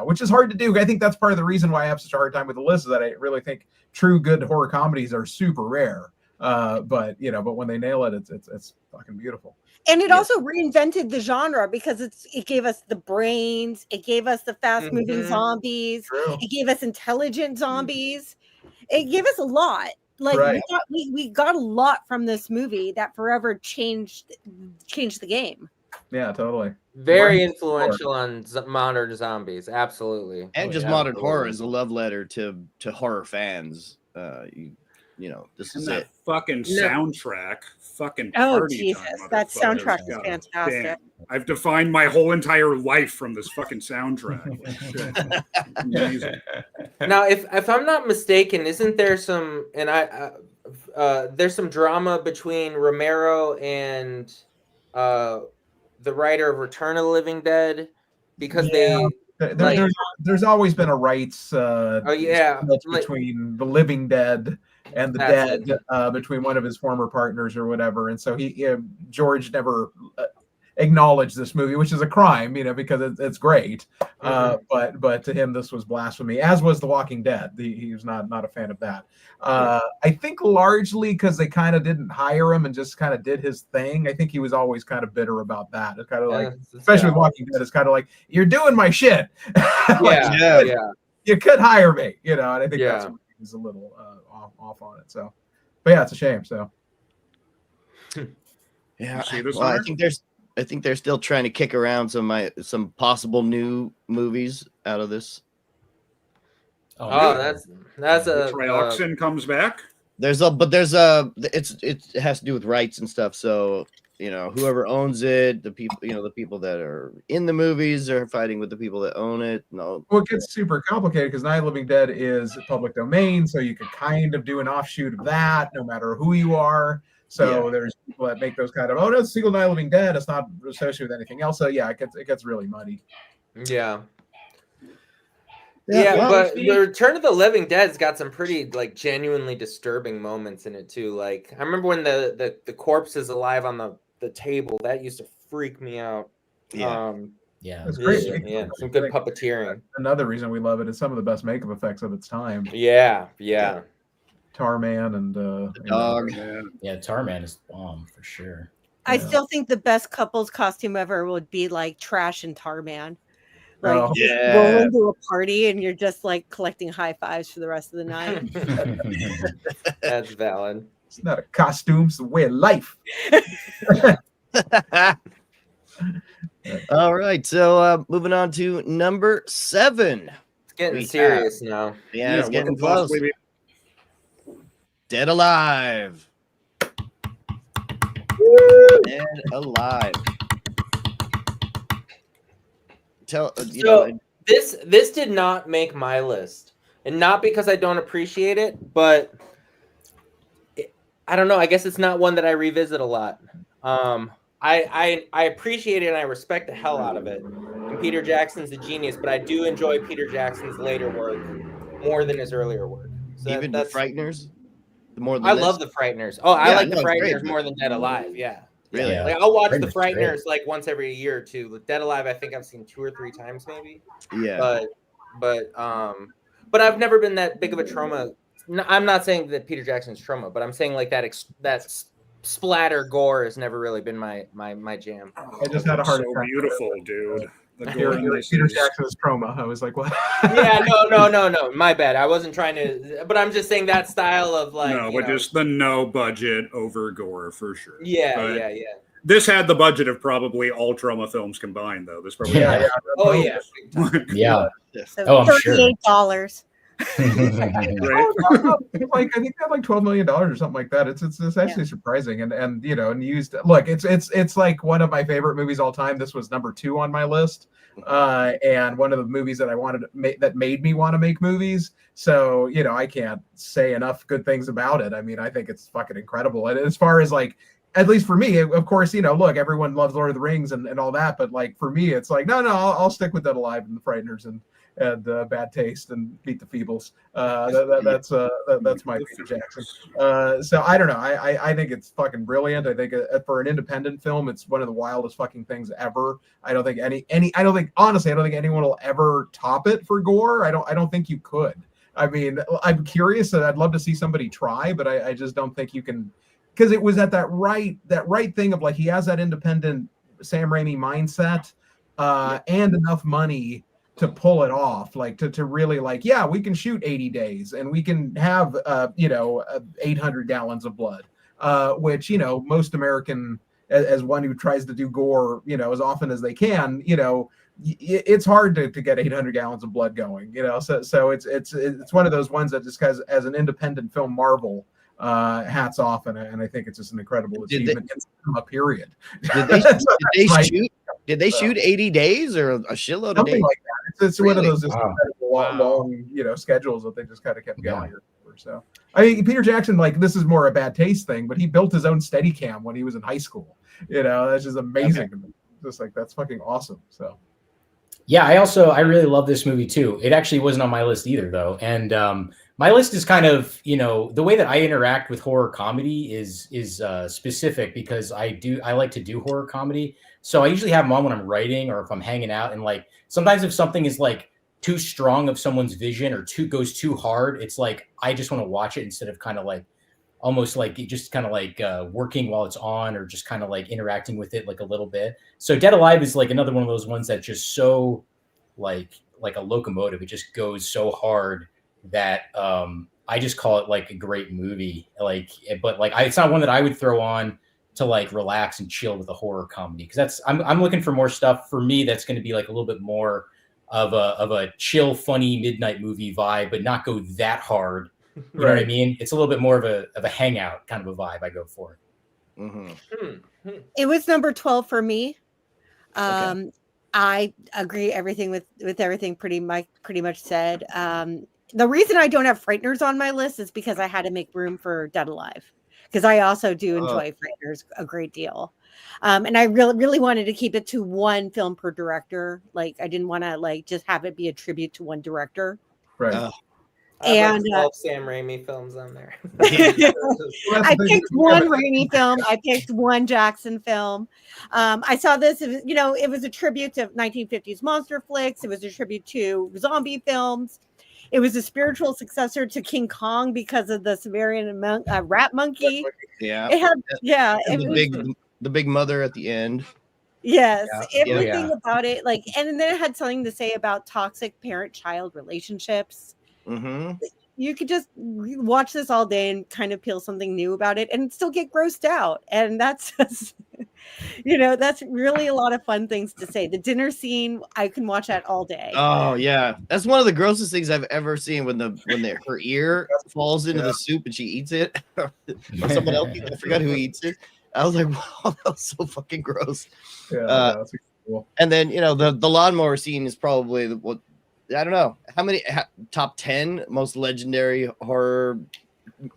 which is hard to do. I think that's part of the reason why I have such a hard time with the list is that I really think true good horror comedies are super rare. But when they nail it, it's fucking beautiful. And it also reinvented the genre because it gave us the brains, it gave us the fast moving zombies, it gave us intelligent zombies, it gave us a lot. Like we got a lot from this movie that forever changed the game. Yeah, totally. Very influential on modern zombies, absolutely. And just modern horror is a love letter to horror fans. This is that it. Fucking soundtrack, fucking party Jesus, time, that soundtrack is fantastic. Damn. I've defined my whole entire life from this fucking soundtrack. Amazing. Now, if I'm not mistaken, isn't there some there's some drama between Romero and the writer of Return of the Living Dead because there's always been a rights between the Living Dead and the dead between one of his former partners or whatever, and so George never acknowledged this movie, which is a crime, because it's great. But to him, this was blasphemy, as was The Walking Dead. He was not a fan of that. I think largely because they kind of didn't hire him and just kind of did his thing. I think he was always kind of bitter about that. It's kind of like, especially with Walking Dead, it's kind of like, you're doing my shit. You could hire me, and I think that's what he was a little off on it. So, but yeah, it's a shame. So, yeah, I think they're still trying to kick around some possible new movies out of this. That's a Trioxin comes back. It has to do with rights and stuff. So whoever owns it, the people that are in the movies are fighting with the people that own it. No, well, it gets super complicated because Night of the Living Dead is public domain, so you could kind of do an offshoot of that, no matter who you are. So there's people that make those kind of, no, it's single Night of the Living Dead. It's not associated with anything else. So it gets really muddy. Yeah, but the Return of the Living Dead's got some pretty genuinely disturbing moments in it too. Like I remember when the corpse is alive on the table, that used to freak me out. It's great. Some good puppeteering. Another reason we love it is some of the best makeup effects of its time. Tarman and dog. Yeah, Tarman is bomb for sure. I still think the best couple's costume ever would be like Trash and Tarman. Like just roll into a party and you're just like collecting high fives for the rest of the night. That's valid. It's not a costume, it's a way of life. All right, so moving on to number 7. It's getting serious now. Yeah, it's getting close. Dead Alive. Dead Alive. This did not make my list, and not because I don't appreciate it, but I don't know. I guess it's not one that I revisit a lot. I appreciate it and I respect the hell out of it. And Peter Jackson's a genius, but I do enjoy Peter Jackson's later work more than his earlier work. So even the Frighteners. I love the Frighteners. Oh, I like the Frighteners more than Dead Alive. Yeah. Really? Yeah. Like I'll watch the Frighteners like once every year or two. With Dead Alive, I think I've seen 2 or 3 times maybe. Yeah. But I've never been that big of a trauma. I'm not saying that Peter Jackson's trauma, but I'm saying like that splatter gore has never really been my jam. I just had a heart attack. Beautiful, dude. Peter Jackson's trauma. I was like, what? Yeah, no. My bad. I wasn't trying to, but I'm just saying that style of like. No, but just the no budget over gore for sure. Yeah. This had the budget of probably all trauma films combined, though. This probably. Yeah. Oh yeah. Yeah. So I'm sure. $38. Like I think they had like $12 million or something like that. It's actually surprising and used. Look, it's like one of my favorite movies all time. This was number 2 on my list, and one of the movies that I wanted that made me want to make movies. So I can't say enough good things about it. I mean, I think it's fucking incredible. And as far as like, at least for me, of course, look, everyone loves Lord of the Rings and all that, but like for me, it's like no, I'll stick with Dead Alive and the Frighteners and Bad Taste and Beat the Feebles. That's my Peter Jackson. So I don't know. I think it's fucking brilliant. I think for an independent film, it's one of the wildest fucking things ever. I don't think honestly, I don't think anyone will ever top it for gore. I don't think you could. I mean, I'm curious and I'd love to see somebody try, but I just don't think you can, because it was at that right thing of like he has that independent Sam Raimi mindset and enough money to pull it off, like to really like, yeah, we can shoot 80 days and we can have 800 gallons of blood, which most American, as one who tries to do gore as often as they can, it's hard to get 800 gallons of blood going, so it's one of those ones that just as an independent film marvel, hats off, and I think it's just an incredible achievement in cinema, period. Did they shoot 80 days or a shitload of days? Like that. It's really? One of those just long schedules that they just kind of kept going. So I mean, Peter Jackson, like, this is more a Bad Taste thing, but he built his own Steadicam when he was in high school. That's just amazing. Okay. Just like, that's fucking awesome. So yeah, I really love this movie too. It actually wasn't on my list either though, and my list is kind of, the way that I interact with horror comedy is specific because I like to do horror comedy. So I usually have them on when I'm writing or if I'm hanging out, and like sometimes if something is like too strong of someone's vision or goes too hard, it's like I just want to watch it instead of kind of like almost like just kind of like working while it's on or just kind of like interacting with it like a little bit. So Dead Alive is like another one of those ones that just so like a locomotive. It just goes so hard that I just call it like a great movie. Like, but like it's not one that I would throw on to like relax and chill with a horror comedy, because I'm looking for more stuff for me that's going to be like a little bit more of a chill, funny midnight movie vibe, but not go that hard. You know what I mean? It's a little bit more of a hangout kind of a vibe I go for. Mm-hmm. It was number 12 for me. Okay. I agree everything with everything pretty much said. The reason I don't have Frighteners on my list is because I had to make room for Dead Alive, because I also do enjoy Frighteners a great deal. And I really wanted to keep it to one film per director. Like, I didn't want to like just have it be a tribute to one director. Right. And 12 Sam Raimi films on there. I picked one Raimi film. I picked one Jackson film. I saw this. It was a tribute to 1950s monster flicks. It was a tribute to zombie films. It was a spiritual successor to King Kong because of the Sumerian rat monkey. Yeah. It had, yeah. And the big mother at the end. Yes, Yeah. everything about it, like, and then it had something to say about toxic parent-child relationships. Mm-hmm. You could just watch this all day and kind of peel something new about it and still get grossed out. And that's just, that's really a lot of fun things to say. The dinner scene, I can watch that all day. Oh yeah, that's one of the grossest things I've ever seen. When her ear falls into the soup and she eats it, or someone else, I forgot who eats it. I was like, wow, that was so fucking gross. Yeah, that's cool. And then the lawnmower scene is probably what. I don't know how many top 10 most legendary horror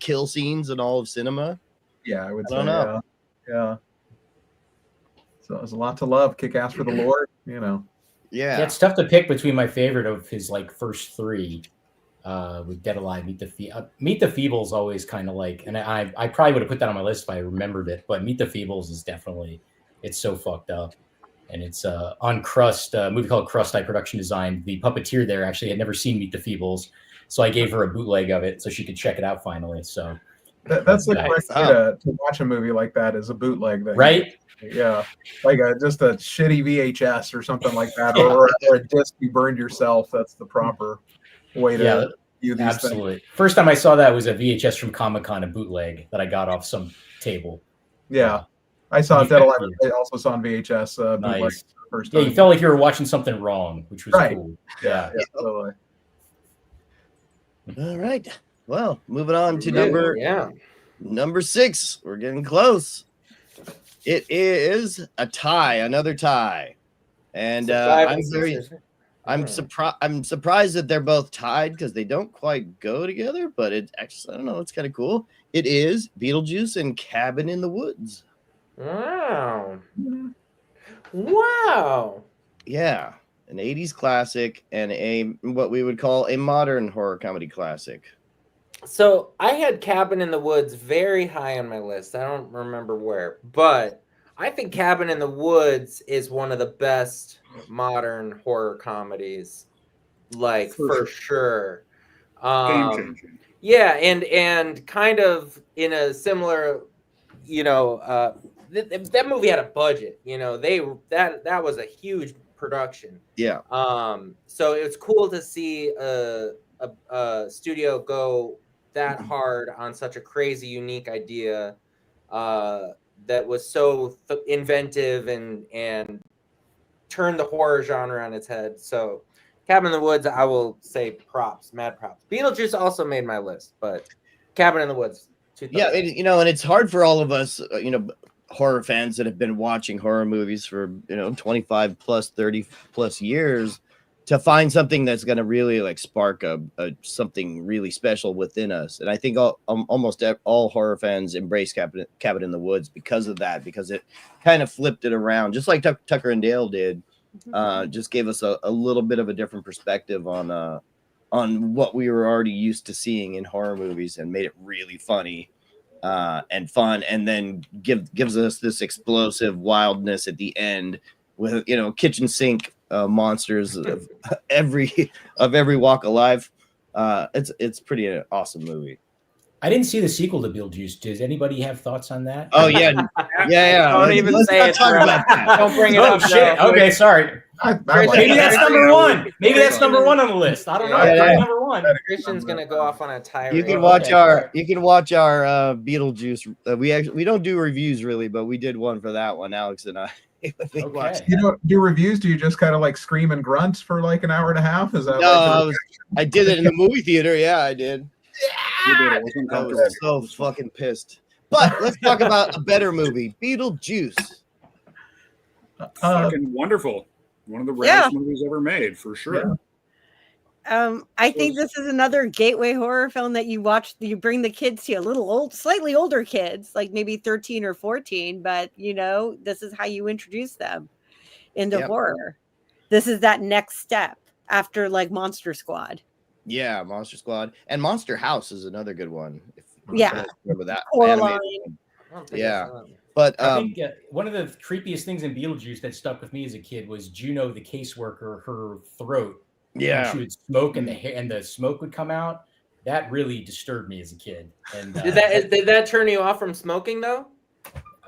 kill scenes in all of cinema. Yeah, I would say. I don't know. Yeah. So there's a lot to love. Kick ass for the Lord. Yeah, it's tough to pick between my favorite of his first three. With Dead Alive, Meet the Feebles always kind of and I probably would have put that on my list if I remembered it. But Meet the Feebles is definitely, it's so fucked up. And it's on Crust, a movie called Crust Eye Production Design. The puppeteer there actually had never seen Meet the Feebles, so I gave her a bootleg of it so she could check it out finally. So that's the correct way to watch a movie like that, is a bootleg. Right? Yeah, just a shitty VHS or something like that, or a disc you burned yourself. That's the proper way to view these absolutely. things. First time I saw that was a VHS from Comic-Con, a bootleg that I got off some table. Yeah. I saw Dead Alive. I also saw on VHS. Nice. First time. Yeah, you felt like you were watching something wrong, which was cool. Yeah, totally. All right. Well, moving on to number 6. We're getting close. It is another tie, and I'm surprised that they're both tied because they don't quite go together. But it actually, I don't know, it's kind of cool. It is Beetlejuice and Cabin in the Woods. Wow. Yeah, an 80s classic and what we would call a modern horror comedy classic. So I had Cabin in the Woods very high on my list. I don't remember where, but I think Cabin in the Woods is one of the best modern horror comedies, for sure. Game changing. Yeah, and kind of in a similar, that movie had a budget. That was a huge production. Yeah. So it's cool to see a studio go that hard on such a crazy, unique idea that was so inventive and turned the horror genre on its head. So Cabin in the Woods, I will say props, mad props. Beetlejuice also made my list, but Cabin in the Woods. Yeah, and it's hard for all of us, horror fans that have been watching horror movies for 25 plus 30 plus years to find something that's going to really spark a something really special within us. And I think almost all horror fans embrace Cabin in the Woods because of that, because it kind of flipped it around, just like Tucker and Dale did. Just gave us a little bit of a different perspective on what we were already used to seeing in horror movies, and made it really funny and fun, and then gives us this explosive wildness at the end with kitchen sink monsters of every walk of life. It's pretty awesome movie. I didn't see the sequel to Beetlejuice. Does anybody have thoughts on that? Oh yeah. Don't even say it. Don't bring it up. Shit. Bro. Okay, sorry. Maybe that's number one. Maybe that's number one on the list. I don't know. Number one. Christian's gonna go off on a tirade. You can watch our Beetlejuice. We don't do reviews really, but we did one for that one, Alex and I. Okay. You don't do reviews? Do you just kind of scream and grunt for an hour and a half? Is that I did it in the movie theater. Yeah, I did. Yeah. I was so fucking pissed. But let's talk about a better movie, Beetlejuice. Fucking wonderful. One of the rarest movies ever made, for sure. Yeah. I think this is another gateway horror film that you watch. You bring the kids to, slightly older kids, like maybe 13 or 14. But this is how you introduce them into horror. This is that next step after Monster Squad. Yeah, Monster Squad and Monster House is another good one. Remember that? Yeah, but I think one of the creepiest things in Beetlejuice that stuck with me as a kid was Juno, the caseworker. Her throat Yeah. She would smoke and the smoke would come out. That really disturbed me as a kid. And did that turn you off from smoking though?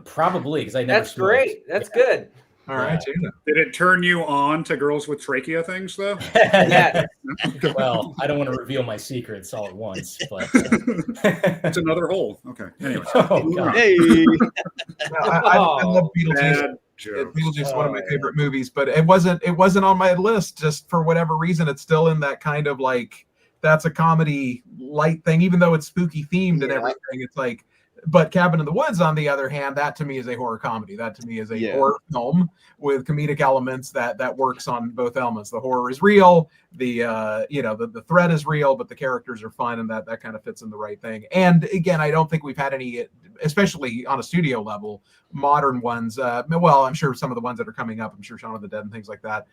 Probably, because I never That's smoked. Great. That's good. All right, Gina. Did it turn you on to girls with trachea things though? Yeah. Well, I don't want to reveal my secrets all at once, but it's another hole. Okay. Anyway. Hey. I love Beetlejuice. Beetlejuice is one of my favorite movies, but it wasn't on my list just for whatever reason. It's still in that kind of like that's a comedy light thing, even though it's spooky themed and everything. It's like, but Cabin in the Woods, on the other hand, that to me is a horror comedy. That to me is a horror film with comedic elements that works on both elements. The horror is real, the threat is real, but the characters are fun, and that kind of fits in the right thing. And again, I don't think we've had any, especially on a studio level, modern ones. Well, I'm sure some of the ones that are coming up, I'm sure Shaun of the Dead and things like that.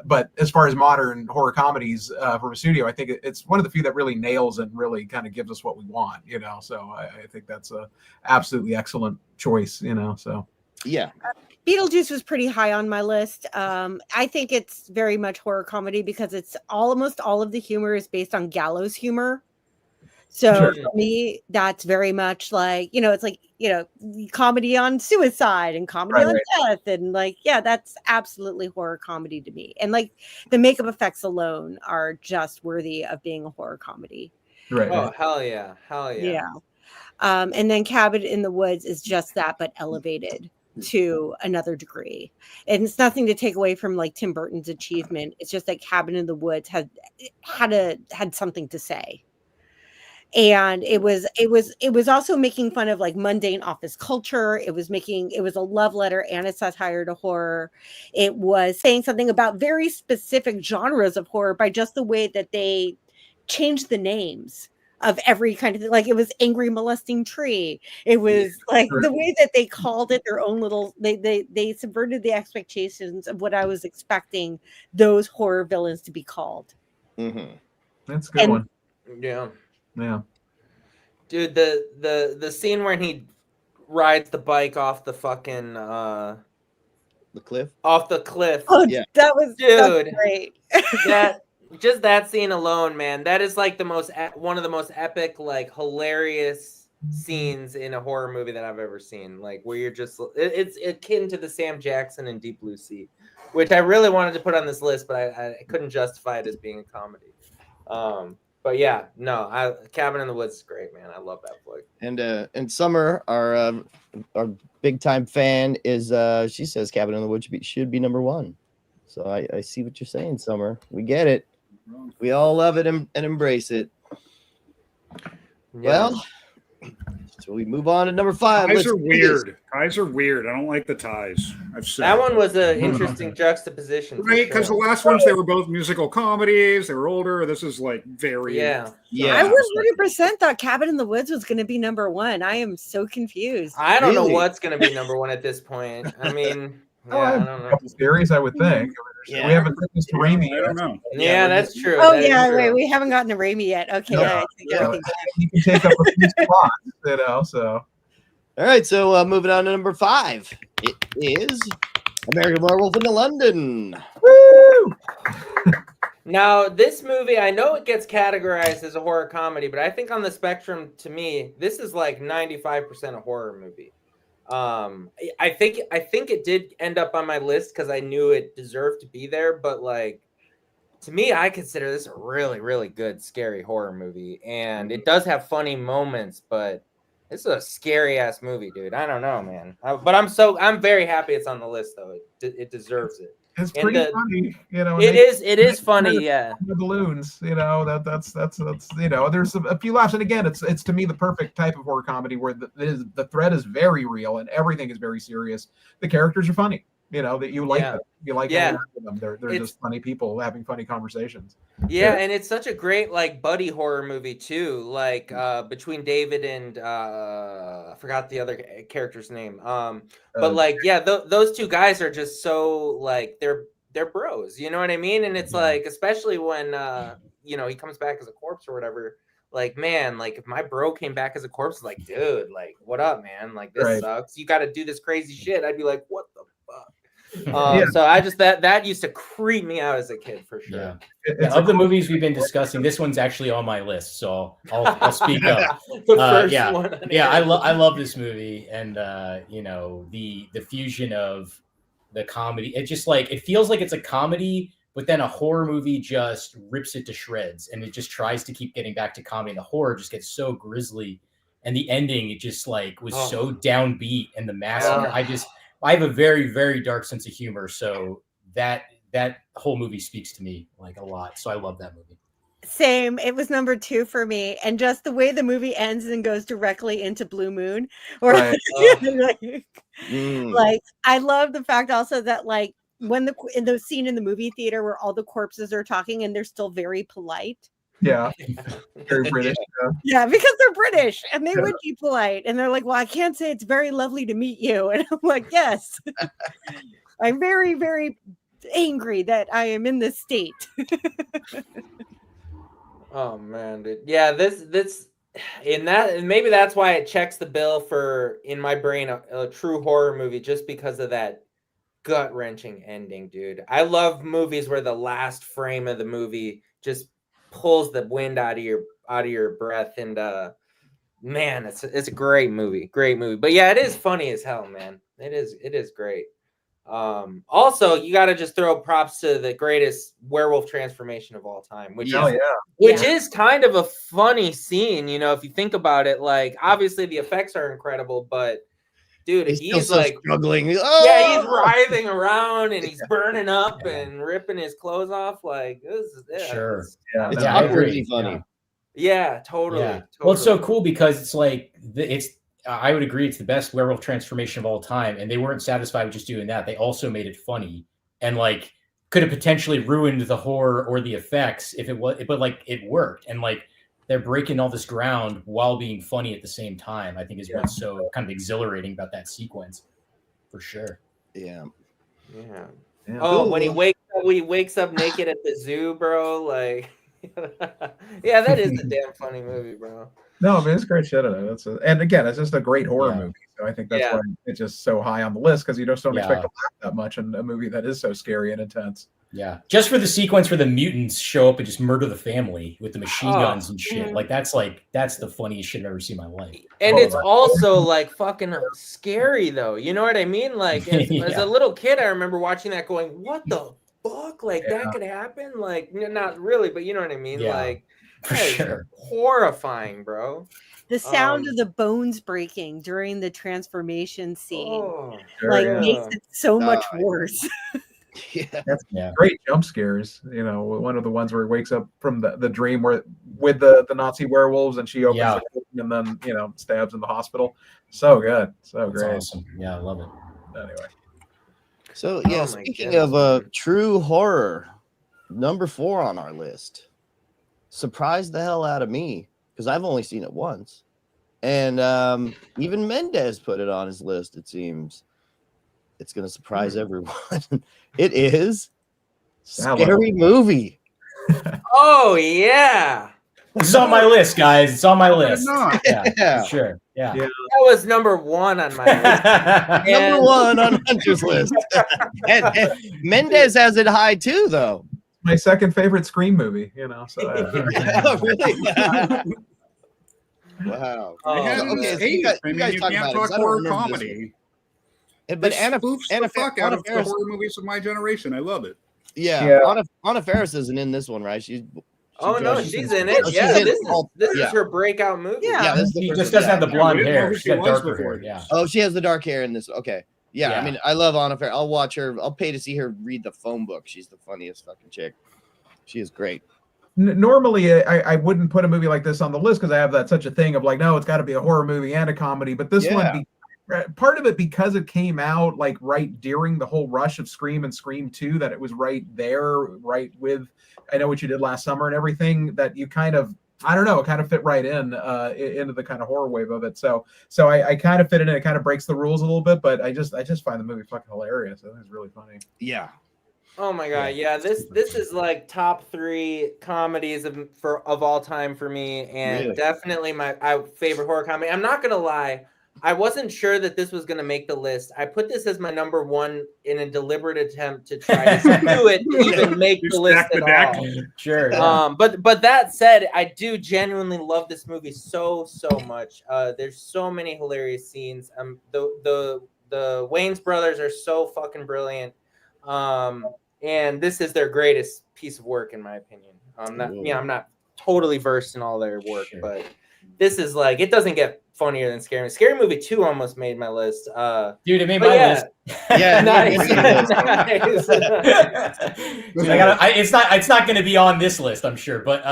But as far as modern horror comedies from a studio, I think it's one of the few that really nails and really kind of gives us what we want, So I think that's a absolutely excellent choice, so. Yeah. Beetlejuice was pretty high on my list. I think it's very much horror comedy because it's almost all of the humor is based on gallows humor. So for me, that's very much like, it's like, comedy on suicide and comedy on death. And like, that's absolutely horror comedy to me. And like the makeup effects alone are just worthy of being a horror comedy. Right. Oh, hell yeah. Yeah. And then Cabin in the Woods is just that, but elevated to another degree. And it's nothing to take away from like Tim Burton's achievement. It's just that Cabin in the Woods had something to say. And it was also making fun of like mundane office culture. It was a love letter and a satire to horror. It was saying something about very specific genres of horror by just the way that they changed the names of every kind of thing. Like it was Angry Molesting Tree. It was like the way that they called it their own little, they subverted the expectations of what I was expecting those horror villains to be called. Mm-hmm. That's a good one. Yeah. Yeah. Dude, the scene where he rides the bike off the fucking the cliff. Off the cliff. Oh yeah. That was great. Just that scene alone, man, that is like one of the most epic, like hilarious scenes in a horror movie that I've ever seen. Like where you're just, it's akin to the Sam Jackson in Deep Blue Sea, which I really wanted to put on this list, but I couldn't justify it as being a comedy. But yeah, no, Cabin in the Woods is great, man. I love that flick. And Summer, our big time fan, is she says Cabin in the Woods should be number one. So I see what you're saying, Summer. We get it. We all love it and embrace it. Yeah. Well, so we move on to number 5. Ties are weird. Ties are weird. I don't like the ties. I've said that one was an interesting juxtaposition, right? Because the last ones, they were both musical comedies. They were older. This is like very I 100% thought Cabin in the Woods was going to be number 1. I am so confused. I don't know what's going to be number 1 at this point. I mean, I don't know. Series, I would think. Yeah. We haven't written this to Raimi. I don't know. Yeah, that's true. Oh, wait, we haven't gotten to Raimi yet. Okay, he can take up a few spots, so. All right, so moving on to number 5. It is American Werewolf in London. Woo! Now, this movie, I know it gets categorized as a horror comedy, but I think on the spectrum, to me, this is like 95% a horror movie. I think it did end up on my list because I knew it deserved to be there, but like to me, I consider this a really, really good scary horror movie, and it does have funny moments, but it's a scary ass movie, dude. I don't know, man. But I'm very happy it's on the list though. It deserves it. It's pretty funny, It is funny, yeah. The balloons, that's there's a few laughs, and again, it's to me the perfect type of horror comedy where the threat is very real and everything is very serious. The characters are funny, that you like them. You like them. They're just funny people having funny conversations. Yeah, and it's such a great like buddy horror movie too. Like between David and I forgot the other character's name. But like those two guys are just so like they're bros. You know what I mean? And it's like especially when he comes back as a corpse or whatever. Like, man, like if my bro came back as a corpse, like, dude, like, what up, man? Like this sucks. You got to do this crazy shit. I'd be like, what the fuck? So I just that used to creep me out as a kid for sure. Yeah. Of the movies we've been discussing, this one's actually on my list, so I'll speak up. The first one. I love this movie, and the fusion of the comedy. It just it feels like it's a comedy, but then a horror movie just rips it to shreds, and it just tries to keep getting back to comedy. And the horror just gets so grisly, and the ending it just was so downbeat, and the massacre. I have a very, very dark sense of humor, so that whole movie speaks to me a lot. So I love that movie. Same. It was number 2 for me, and just the way the movie ends and goes directly into Blue Moon, or I love the fact also that when in the scene in the movie theater where all the corpses are talking and they're still very polite. Yeah, very British. Yeah, because they're British and they would be polite, and they're like, "Well, I can't say it's very lovely to meet you," and I'm like, "Yes, I'm very, very angry that I am in this state." Oh man, dude. Yeah, this in that, and maybe that's why it checks the bill for, in my brain, a true horror movie, just because of that gut-wrenching ending, dude. I love movies where the last frame of the movie just pulls the wind out of your breath, and man, it's a great movie. But yeah, it is funny as hell, man. It is great. Also, you got to just throw props to the greatest werewolf transformation of all time, which is kind of a funny scene, if you think about it. Obviously the effects are incredible, but dude, he's struggling. Yeah, he's writhing around and he's burning up and ripping his clothes off. It's awkwardly funny. Yeah, totally. Well, it's so cool because it's I would agree it's the best werewolf transformation of all time, and they weren't satisfied with just doing that. They also made it funny, and could have potentially ruined the horror or the effects if it was, but it worked, and they're breaking all this ground while being funny at the same time. I think is what's so kind of exhilarating about that sequence, for sure. Yeah. Oh, when he wakes up naked at the zoo, bro. Yeah, that is a damn funny movie, bro. No, I mean, it's great shit. And again, it's just a great horror movie. So I think that's why it's just so high on the list, because you just don't expect to laugh that much in a movie that is so scary and intense. Yeah, just for the sequence where the mutants show up and just murder the family with the machine guns and shit. That's the funniest shit I've ever seen in my life. And it's also fucking scary though. You know what I mean? As a little kid, I remember watching that going, "What the fuck? That could happen?" Not really, but you know what I mean? Yeah. For sure. Horrifying, bro. The sound of the bones breaking during the transformation scene makes it so much worse. That's great jump scares. One of the ones where he wakes up from the dream with the Nazi werewolves, and she opens it and then stabs in the hospital. So good, so That's great. Awesome. Yeah, I love it. Anyway, so speaking of true horror, number 4 on our list surprised the hell out of me, because I've only seen it once, and even Mendez put it on his list. It seems it's going to surprise everyone. It is Scary Movie. Oh yeah, it's on my list, guys. It's on my list. Yeah, sure. Yeah, that was number 1 on my list. Number 1 on Hunter's list. and Mendez has it high too, though. My second favorite Scream movie, So really? Wow. Okay, so you guys can't talk horror comedy. But Anna fuck out of the horror movies of my generation. I love it. Yeah. Anna Faris isn't in this one, right? She's in it. This is her breakout movie. Yeah, she just doesn't have the blonde hair. She's got darker hair. Yeah. Oh, she has the dark hair in this. Okay. Yeah, I mean, I love Anna Faris. I'll watch her. I'll pay to see her read the phone book. She's the funniest fucking chick. She is great. Normally, I wouldn't put a movie like this on the list because I have such a thing of no, it's got to be a horror movie and a comedy. But this one, part of it because it came out right during the whole rush of Scream and Scream 2, that it was right there, right with I Know What You Did Last Summer and everything, that you kind of, I don't know, it kind of fit right into the kind of horror wave of it. So I kind of fit in. It kind of breaks the rules a little bit, but I just find the movie fucking hilarious. I think it's really funny. Yeah. Oh my god, yeah. This is top 3 comedies of all time for me, and definitely my favorite horror comedy. I'm not gonna lie, I wasn't sure that this was going to make the list. I put this as my number one in a deliberate attempt to try to do it to even make the list at all. Sure. But that said, I do genuinely love this movie so much. There's so many hilarious scenes. The Wayans brothers are so fucking brilliant. And this is their greatest piece of work in my opinion. I'm not totally versed in all their work, but this is like, it doesn't get funnier than Scary Movie. Scary Movie 2 almost made my list. Dude, it made my list. Yeah, nice. Dude, it's not going to be on this list, I'm sure, but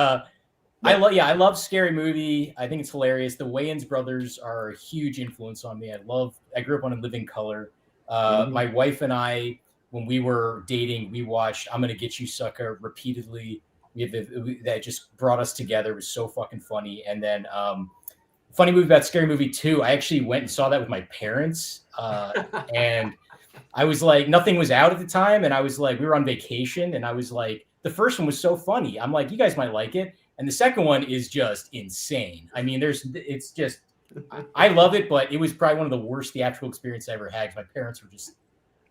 I love Scary Movie. I think it's hilarious. The Wayans brothers are a huge influence on me. I grew up on In Living Color. My wife and I, when we were dating, we watched I'm Gonna Get You Sucker repeatedly. That just brought us together. It was so fucking funny. And then funny movie about Scary Movie 2, I actually went and saw that with my parents. And I was like, nothing was out at the time. And I was like, we were on vacation. And I was like, the first one was so funny. I'm like, you guys might like it. And the second one is just insane. I mean, I love it, but it was probably one of the worst theatrical experiences I ever had because my parents were just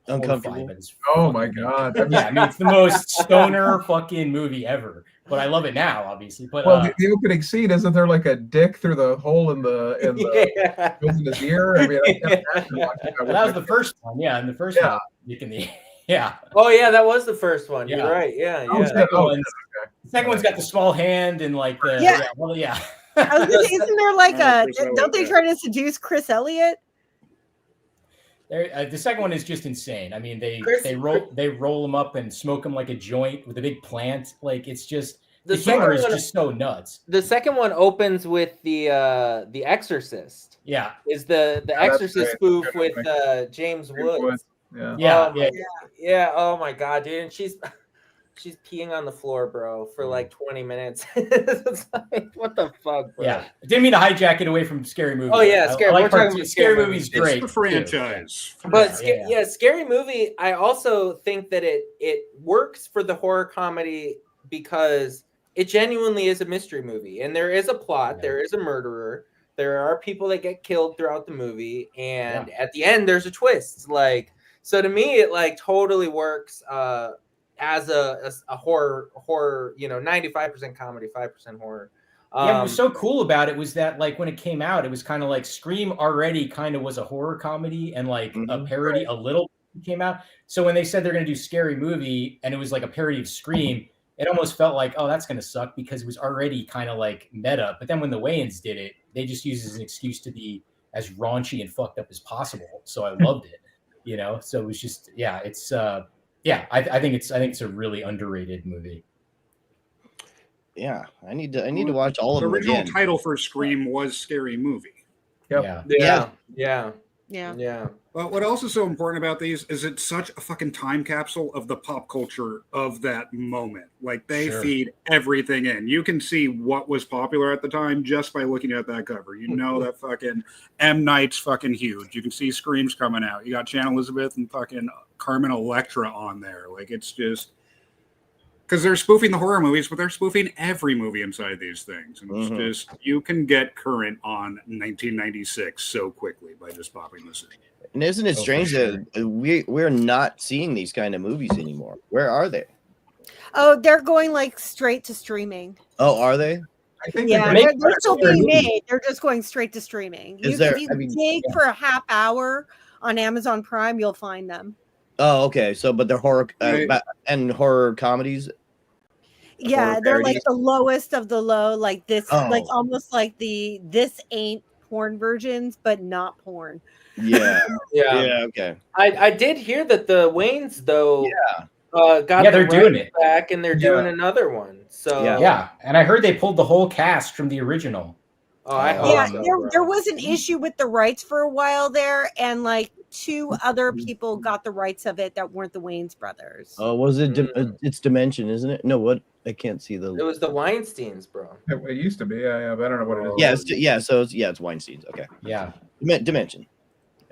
uncomfortable. Oh my God. Yeah, I mean, it's the most stoner fucking movie ever. But I love it now, obviously. But the opening scene, isn't there like a dick through the hole in his ear? I mean, I can't imagine watching that. That was the first one. Yeah, and the first one, dick in the yeah. Oh yeah, that was the first one. Yeah. You're right. Yeah, Oh, yeah. The second one's got the small hand and like the Yeah. I was gonna say, isn't there like don't they try to seduce Chris Elliott? The second one is just insane. I mean, they roll them up and smoke them like a joint with a big plant. Like it's just the humor is just so nuts. The second one opens with the Exorcist. Yeah, is the Exorcist spoof with James Woods. Yeah. Oh my God, dude, and she's peeing on the floor, bro, for like 20 minutes. It's like, what the fuck, bro? Yeah, I didn't mean to hijack it away from Scary Movie. Oh yeah, Scary. We're talking about Scary Movie's great. It's the franchise. But Scary Movie, I also think that it works for the horror comedy because it genuinely is a mystery movie, and there is a plot, there is a murderer, there are people that get killed throughout the movie, and at the end there's a twist. Like, so to me, it like totally works. As a horror, 95% comedy, 5% horror. What was so cool about it was that like when it came out, it was kind of like Scream already kind of was a horror comedy and like a parody a little came out. So when they said they're going to do Scary Movie and it was like a parody of Scream, it almost felt like, oh, that's going to suck because it was already kind of like meta. But then when the Wayans did it, they just used it as an excuse to be as raunchy and fucked up as possible. So I loved it, So it was just, it's. I think it's a really underrated movie. Yeah, I need to watch all of them again. The original title for Scream was Scary Movie. Yep. Yeah. But what else is so important about these is it's such a fucking time capsule of the pop culture of that moment. Like they feed everything in. You can see what was popular at the time just by looking at that cover. You know that fucking M. Night's fucking huge. You can see Screams coming out. You got Jan Elizabeth and fucking Carmen Electra on there. Like it's just because they're spoofing the horror movies, but they're spoofing every movie inside these things. And it's just, you can get current on 1996 so quickly by just popping this in. And isn't it strange that we're not seeing these kind of movies anymore? Where are they? Oh, they're going like straight to streaming. Oh, are they? I think they're still being made. They're just going straight to streaming. If you dig for a half hour on Amazon Prime, you'll find them. Oh, okay. So, but they're horror and horror comedies. Yeah, they're like the lowest of the low, like this, like almost like this ain't porn versions, but not porn. Yeah. Okay. I did hear that the Wayans though. They're doing it back, and they're doing another one. So and I heard they pulled the whole cast from the original. Oh, I hope so, there was an issue with the rights for a while there, and like 2 other people got the rights of it that weren't the Wayans brothers. Oh, was it? It's Dimension, isn't it? No, what? I can't see the. It was the Weinsteins, bro. It used to be, but I don't know what it is. It's Weinstein's. Okay. Yeah. Dimension.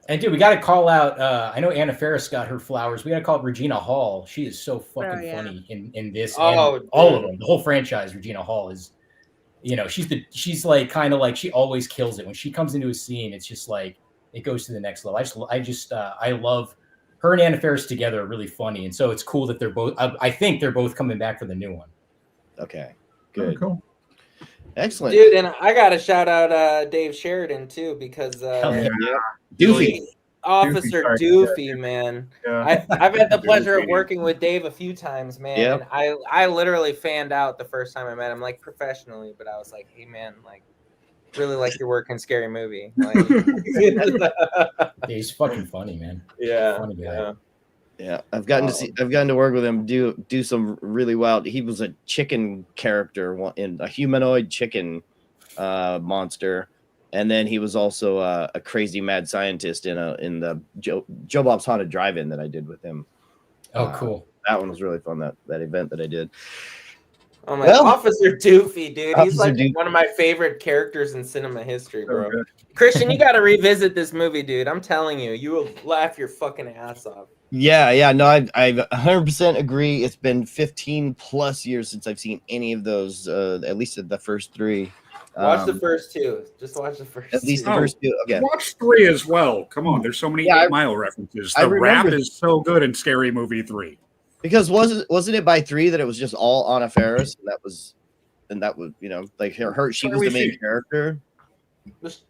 And dude, we got to call out. I know Anna Faris got her flowers. We got to call out Regina Hall. She is so fucking funny in this. All of them, the whole franchise. Regina Hall is, she's like kind of like she always kills it when she comes into a scene. It's just like it goes to the next level. I love her and Anna Faris together are really funny, and so it's cool that they're both. I think they're both coming back for the new one. Okay, good, cool, excellent, dude. And I gotta shout out Dave Sheridan too, because Doofy. Officer Doofy, man. Yeah. I've had the pleasure of working with Dave a few times, man. Yep. And I literally fanned out the first time I met him, like professionally, but I was like, hey man, like really like your work in Scary Movie. Like, he's fucking funny, man. Yeah. Funny guy. Yeah, I've gotten to work with him, do some really wild. He was a chicken character in a humanoid chicken monster. And then he was also a crazy mad scientist in the Joe Bob's Haunted Drive-In that I did with him. Oh, cool! That one was really fun. That event that I did. Oh my, Officer Doofy, dude. He's like Doofy. one of my favorite characters in cinema history, bro. Christian, you got to revisit this movie, dude. I'm telling you, you will laugh your fucking ass off. Yeah. No, I 100% agree. It's been 15 plus years since I've seen any of those. At least the first three. Watch the first two. Just watch the first. At least the first two. Okay. Watch 3 as well. Come on, there's so many 8 Mile references. The rap is so good in Scary Movie 3. Because wasn't it by 3 that it was just all Anna Faris, and that was like her she was the main character.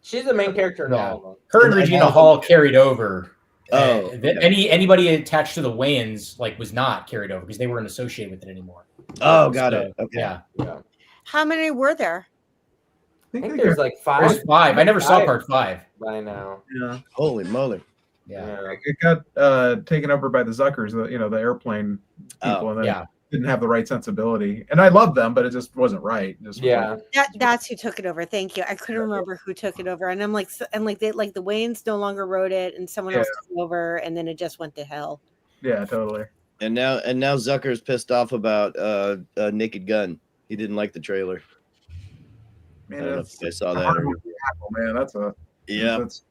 She's the main character in all of them. Her and Regina Hall carried over. Okay. Anybody attached to the Wayans like was not carried over because they weren't associated with it anymore. Oh, got it. Okay. Yeah. How many were there? I think there's like 5. There's 5. I never saw part 5 by now. Yeah. Holy moly. Yeah. It got taken over by the Zuckers, the airplane people, and then didn't have the right sensibility. And I love them, but it just wasn't right. That's who took it over. Thank you. I couldn't remember who took it over, and I'm like, the Wayans no longer wrote it, and someone else took it over, and then it just went to hell. Yeah, totally. And now Zucker's pissed off about Naked Gun. He didn't like the trailer. Man, I don't know if I saw that. Man, that's That's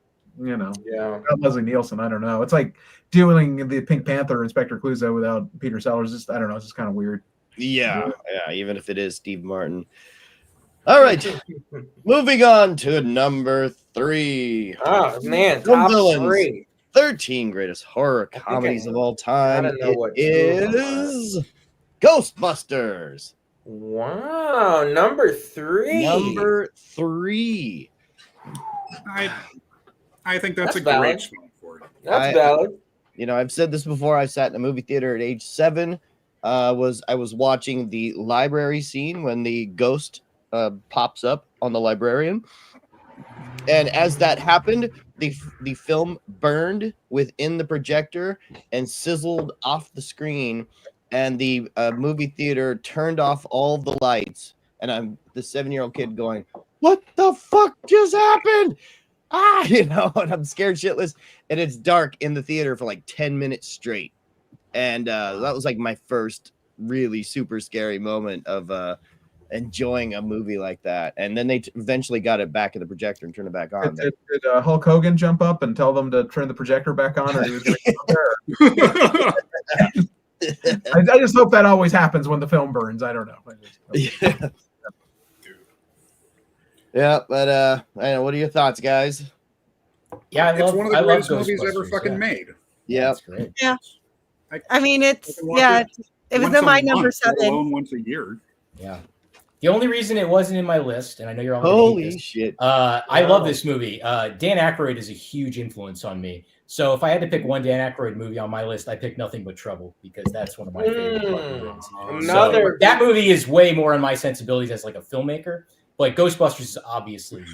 Leslie Nielsen. I don't know. It's like doing the Pink Panther Inspector Clouseau without Peter Sellers. Just I don't know. It's just kind of weird. Yeah. Even if it is Steve Martin. All right, moving on to number 3. Oh man, top 3. 13 greatest horror comedies of all time. It is Ghostbusters. Wow, number 3. Number 3. I think that's a valid. great spot for it. That's valid. I've said this before. I sat in a movie theater at age 7. I was watching the library scene when the ghost pops up on the librarian, and as that happened, the film burned within the projector and sizzled off the screen, and the movie theater turned off all the lights, and I'm the 7-year-old kid going, "What the fuck just happened?" And I'm scared shitless, and it's dark in the theater for like 10 minutes straight, and that was like my first really super scary moment of enjoying a movie like that. And then they eventually got it back in the projector and turned it back on. Did Hulk Hogan jump up and tell them to turn the projector back on, or he was going to I just hope that always happens when the film burns. I don't know. Yeah, but I know. What are your thoughts, guys? Yeah, it's one of the greatest movies ever fucking made. Yeah, great. Yeah. I mean, it was in my number 7. Once a year. Yeah. The only reason it wasn't in my list, and I know you're all holy shit. I love this movie. Dan Aykroyd is a huge influence on me. So if I had to pick one Dan Aykroyd movie on my list, I pick Nothing But Trouble because that's one of my favorite movies. So that movie is way more on my sensibilities as like a filmmaker, but Ghostbusters is obviously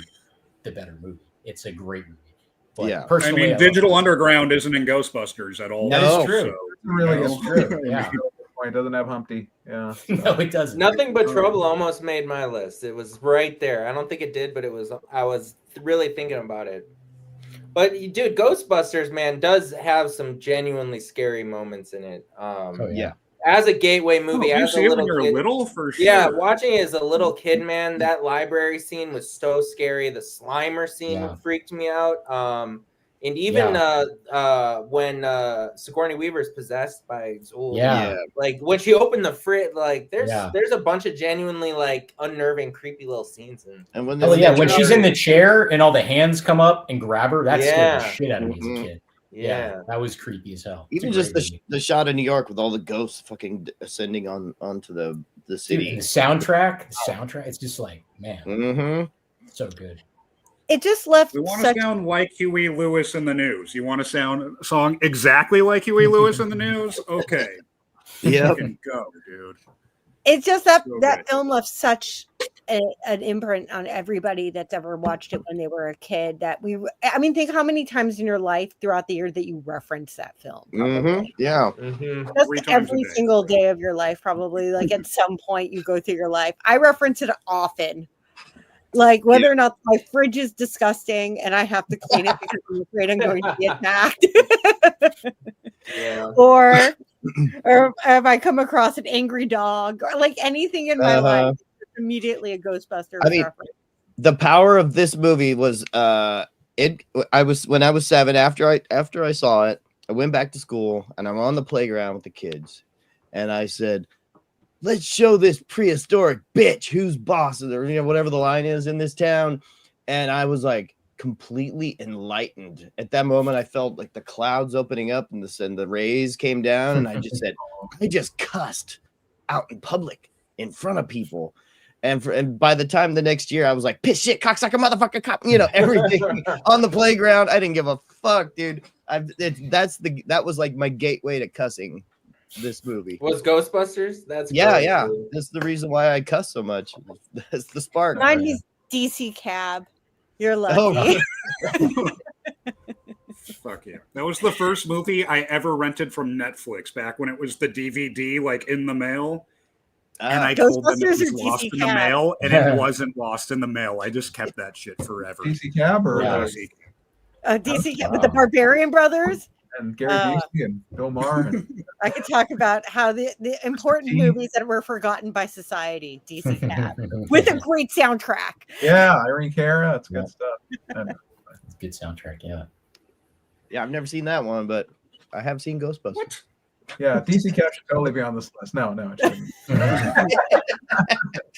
the better movie. It's a great movie. But personally, Digital Underground isn't in Ghostbusters at all. That is true. So, it really is true. Yeah. It doesn't have Humpty. Yeah. No, it doesn't. Nothing But Trouble almost made my list. It was right there. I don't think it did, but I was really thinking about it. But dude, Ghostbusters, man, does have some genuinely scary moments in it. As a gateway movie, you as see a it when little you're kid, little for sure. Yeah, watching it as a little kid, man, that library scene was so scary. The Slimer scene freaked me out. And even when Sigourney Weaver's possessed by Zool, like when she opened the fridge, like there's a bunch of genuinely like unnerving, creepy little scenes. And when when she's in the chair and all the hands come up and grab her, that scared the shit out of me as a kid. Yeah, that was creepy as hell. Even just the shot of New York with all the ghosts fucking ascending onto the city. Dude, the soundtrack, it's just like, man, so good. It just left. We want to sound like Huey Lewis in the News. You want to sound a song exactly like Huey Lewis in the News? Okay. Yeah. Go, dude. It's just that film left such an imprint on everybody that's ever watched it when they were a kid. Think how many times in your life throughout the year that you reference that film. Yeah. Just every single day of your life, probably. Like at some point you go through your life. I reference it often. Like whether or not my fridge is disgusting and I have to clean it because I'm afraid I'm going to be attacked. Or if I come across an angry dog or like anything in my life, it's immediately a Ghostbusters reference. The power of this movie was when I was 7, after I saw it, I went back to school and I'm on the playground with the kids and I said, let's show this prehistoric bitch who's boss, or whatever the line is in this town. And I was like completely enlightened. At that moment, I felt like the clouds opening up and the rays came down. And I just said, I just cussed out in public in front of people. And by the time the next year, I was like, piss, shit, cocksucker, motherfucker, cop, everything on the playground. I didn't give a fuck, dude. That was like my gateway to cussing. This movie was Ghostbusters. That's yeah. That's the reason why I cuss so much. That's the spark. Mine is DC Cab. You're lucky. Fuck yeah! That was the first movie I ever rented from Netflix back when it was the DVD, like in the mail. And I told them it was lost in the mail, and it wasn't lost in the mail. I just kept that shit forever. DC Cab or DC Cab with the Barbarian Brothers. And Gary Busey and Bill Maher. I could talk about how the important movies that were forgotten by society, DC Cab, with a great soundtrack. Yeah, Irene Cara, that's good stuff. It's a good soundtrack, yeah. Yeah, I've never seen that one, but I have seen Ghostbusters. What? Yeah, DC Cab should totally be on this list. No, it shouldn't.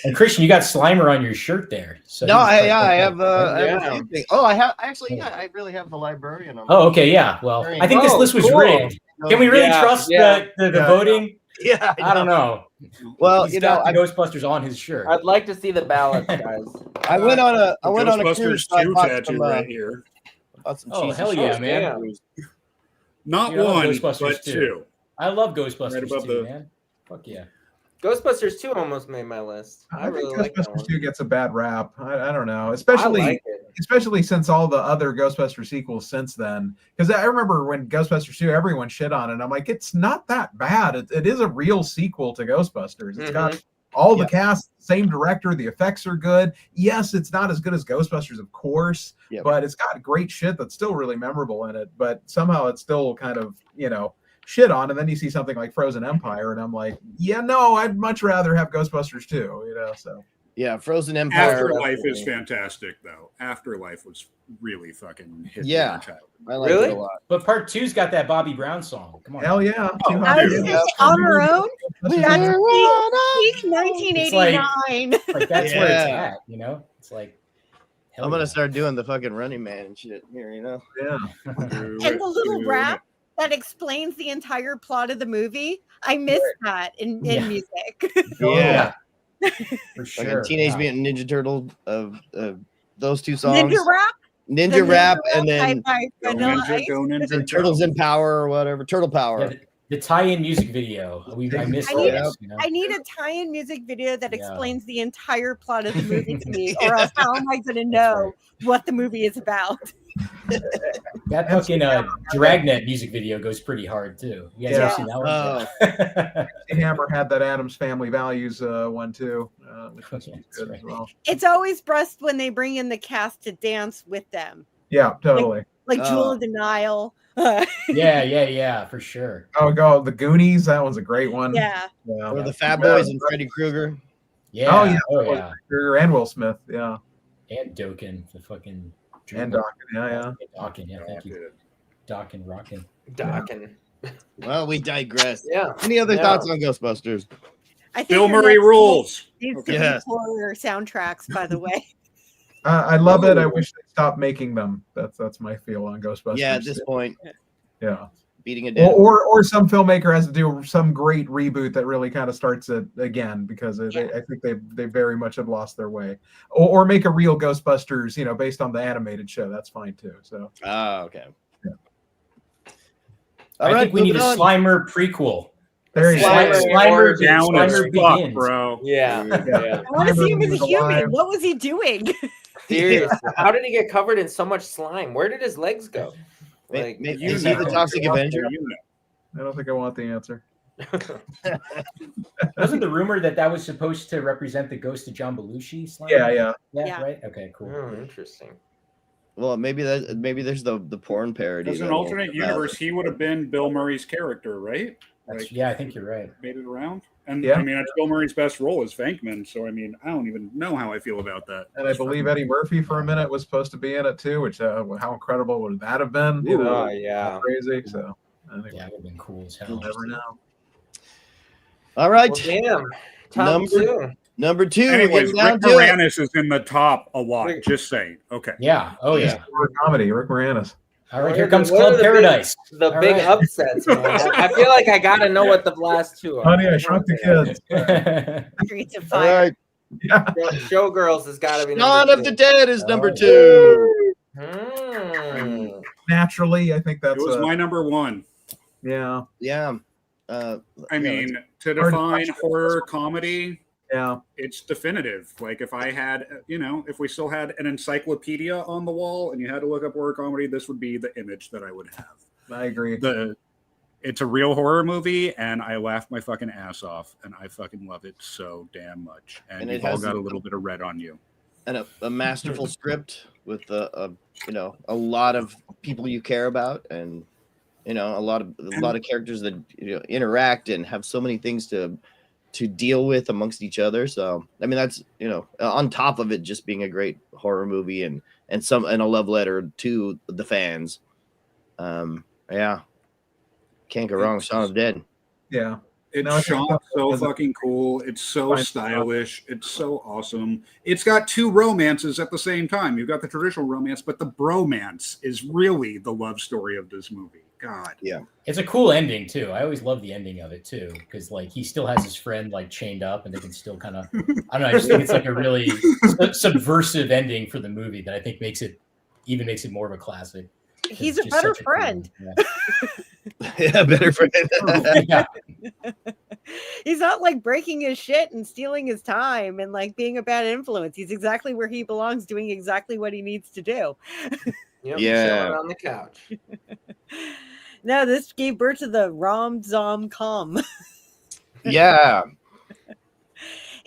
And Christian, you got Slimer on your shirt there. So no, I have. I really have the librarian on. Oh, okay, yeah. Well, I think this list was rigged. Can we really trust the voting? Yeah, I don't know. Well, He's got the Ghostbusters on his shirt. I'd like to see the ballots, guys. I went on a cruise tattoo right here. Oh, hell yeah, man! Not one, but two. I love Ghostbusters too, man. Fuck yeah. Ghostbusters 2 almost made my list. I really like that one. Ghostbusters 2 gets a bad rap. I don't know, especially since all the other Ghostbusters sequels since then. Because I remember when Ghostbusters 2, everyone shit on it. I'm like, it's not that bad. It is a real sequel to Ghostbusters. It's got all the cast, same director. The effects are good. Yes, it's not as good as Ghostbusters, of course, but it's got great shit that's still really memorable in it. But somehow it's still kind of, shit on, and then you see something like Frozen Empire, and I'm like, I'd much rather have Ghostbusters 2, so. Yeah, Frozen Empire. Afterlife is fantastic, though. Afterlife was really fucking hit. Yeah, I like it a lot. But Part 2's got that Bobby Brown song. Come on. Hell yeah. On Our Own? That's peak 1989. Like that's where it's at, It's like, I'm going to start doing the fucking Running Man and shit here, Yeah. And the little rap that explains the entire plot of the movie. I miss that in music. Yeah. For sure. Like Teenage Mutant Ninja Turtle of those two songs. Ninja Rap, and then Ninja Turtles in Power or whatever. Turtle Power. Yeah, the tie-in music video. I missed I need a tie-in music video that explains the entire plot of the movie to me, or else how am I going to know what the movie is about? That fucking Dragnet music video goes pretty hard too. You guys ever seen that one? Hammer had that Addams Family Values one too, which was good as well. It's always best when they bring in the cast to dance with them. Yeah, totally. Like Jewel of the Nile. Yeah, for sure. Oh, the Goonies. That one's a great one. Yeah. Or the Fat Boys and Freddy Krueger. Yeah. Krueger and Will Smith. Yeah. And Dokken, the fucking And Dawkins, yeah. Dawkins, yeah, thank you. Dawkins, rockin'. Dawkins. Well, we digress. Yeah. Any other thoughts on Ghostbusters? I think Bill your Murray next rules. needs to Yes. be horror soundtracks, by the way. I love it. I wish they'd stop making them. That's my feel on Ghostbusters. Yeah, at this point. Yeah. Beating it down. Or some filmmaker has to do some great reboot that really kind of starts it again, because I think they very much have lost their way. Or make a real Ghostbusters, based on the animated show. That's fine too. So. Okay. Yeah. All I right, think we need a moving on. Slimer prequel. There you go. Slimer Down as Slimer fuck, begins. bro. Yeah. I want to see him as a Slimer was human. alive. What was he doing? Seriously. How did he get covered in so much slime? Where did his legs go? Like, Is he the Toxic Avenger? I don't think I want the answer. Wasn't the rumor that was supposed to represent the ghost of John Belushi? Slimer? Yeah. Yeah. Right. Okay. Cool. oh, interesting. Well, maybe there's the porn parody. As an that'll- alternate universe, he would have been Bill Murray's character, right? Yeah, I think you're right. Made it around. And Yeah. I mean, that's Bill Murray's best role as Venkman. So, I mean, I don't even know how I feel about that. And I believe Eddie Murphy for a minute was supposed to be in it too, which how incredible would that have been? Oh, yeah. Crazy. So I think Yeah, it would have been cool as hell. we'll never know. All right. Well, damn. Top two. Number 2. Anyways, we're Rick getting down to it. Moranis is in the top a lot. Just saying. Okay. Yeah. Oh yeah. Horror comedy, Rick Moranis. All right. What Here are comes the- what are Club the Paradise. The All big right. upsets, man. I feel like I gotta know what the last two are. Honey, I Shrunk the Kids. Streets of All Fire. right. Yeah. Showgirls has got to be. Dawn number of the two. Dead is number Oh. 2. Naturally, I think It that's was my number one. yeah. Yeah. I mean, to hard to define watch. horror comedy, Yeah. it's definitive. Like if I had, if we still had an encyclopedia on the wall and you had to look up horror comedy, this would be the image that I would have. I agree. It's a real horror movie, and I laughed my fucking ass off, and I fucking love it so damn much. And it you've all has got a little bit of red on you. And a masterful script with a lot of people you care about, and a lot of characters that interact and have so many things to deal with amongst each other. So I mean, that's on top of it just being a great horror movie and a love letter to the fans. Yeah, can't go wrong. Shaun of the Dead. Yeah. It's No, it's shot not- so it's a- fucking cool. It's so Fine. stylish. It's so awesome. It's got two romances at the same time. You've got the traditional romance, but the bromance is really the love story of this movie. God. Yeah. It's a cool ending too. I always love the ending of it too, because like he still has his friend like chained up, and they can still kind of, I don't know. I just think it's like a really subversive ending for the movie that I think makes it more of a classic. He's It's a just better such cool friend. ending. Yeah, better friend. Yeah. He's not like breaking his shit and stealing his time and like being a bad influence. He's exactly where he belongs, doing exactly what he needs to do. Yep, Yeah. chilling on the couch. No, this gave birth to the rom-com. Yeah.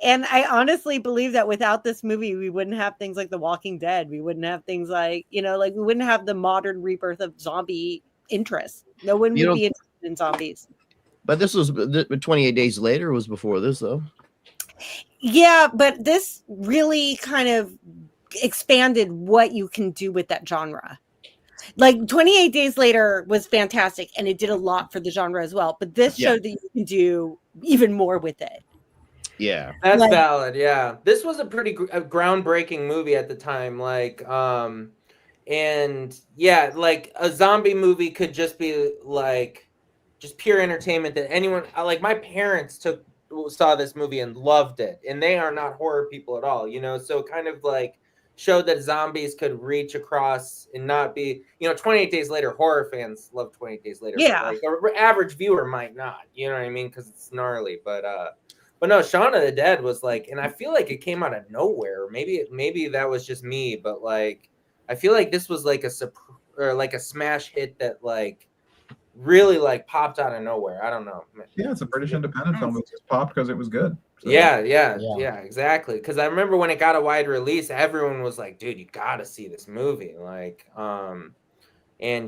And I honestly believe that without this movie, we wouldn't have things like The Walking Dead. We wouldn't have things like, we wouldn't have the modern rebirth of zombie interest. No one would be interested in zombies. But this was 28 Days Later was before this, though. Yeah, but this really kind of expanded what you can do with that genre. Like 28 Days Later was fantastic, and it did a lot for the genre as well. But this showed that you can do even more with it. Yeah. That's valid. Yeah. This was a pretty groundbreaking movie at the time. Like, and yeah, like a zombie movie could just be like, just pure entertainment that anyone, like my parents saw this movie and loved it. And they are not horror people at all, so kind of like showed that zombies could reach across and not be, 28 Days Later, horror fans love 28 Days Later. Yeah. But like the average viewer might not, you know what I mean? Because it's gnarly. But no, Shaun of the Dead was like, and I feel like it came out of nowhere. Maybe that was just me, but like, I feel like this was like a smash hit that like really like popped out of nowhere. I don't know. Yeah, it's a British independent film that just popped because it was good. So. Yeah, exactly. Because I remember when it got a wide release, everyone was like, "Dude, you gotta see this movie!" Like, and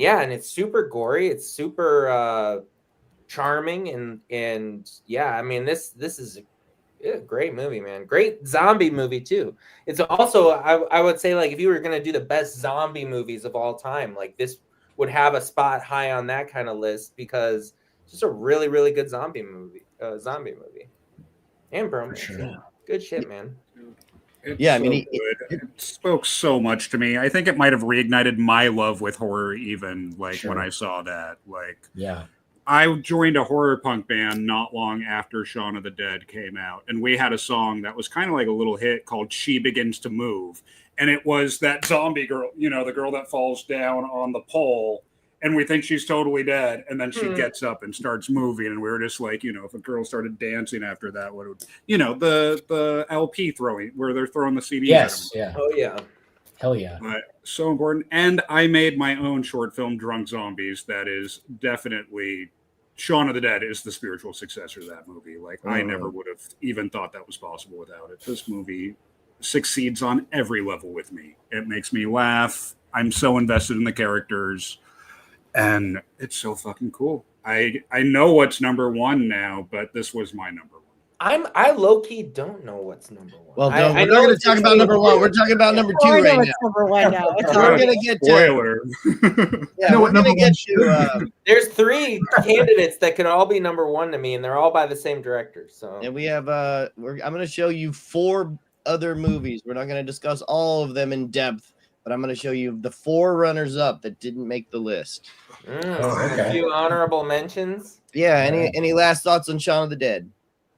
it's super gory. It's super charming, and yeah, I mean this is Yeah, great movie, man. Great zombie movie too. It's also I would say like if you were gonna do the best zombie movies of all time, like this would have a spot high on that kind of list because it's just a really really good zombie movie. And Bro, Sure. good shit, man. It's Yeah, I so mean, good. It spoke so much to me. I think it might have reignited my love with horror even like when I saw that. Like, yeah. I joined a horror punk band not long after Shaun of the Dead came out, and we had a song that was kind of like a little hit called She Begins to Move. And it was that zombie girl, you know, the girl that falls down on the pole, and we think she's totally dead, and then she gets up and starts moving, and we were just like, you know, if a girl started dancing after that, what would, you know, the LP throwing, where they're throwing the CDs Yes, at them. yeah. Oh, yeah. Hell yeah. But so important. And I made my own short film, Drunk Zombies, that is definitely... Shaun of the Dead is the spiritual successor to that movie. Like, I never would have even thought that was possible without it. This movie succeeds on every level with me. It makes me laugh. I'm so invested in the characters. And it's so fucking cool. I know what's number one now, but this was my number one. I low key don't know what's number one. Well, I we're know not going it's to talk about number one. We're talking about number two I know right it's number one now. It's now. all We're right. going to get to. Spoiler. Yeah, we're going to get to. There's 3 candidates that can all be number one to me, and they're all by the same director. So And we have. I'm going to show you 4 other movies. We're not going to discuss all of them in depth, but I'm going to show you the 4 runners-up that didn't make the list. A few honorable mentions. Yeah. Any last thoughts on Shaun of the Dead?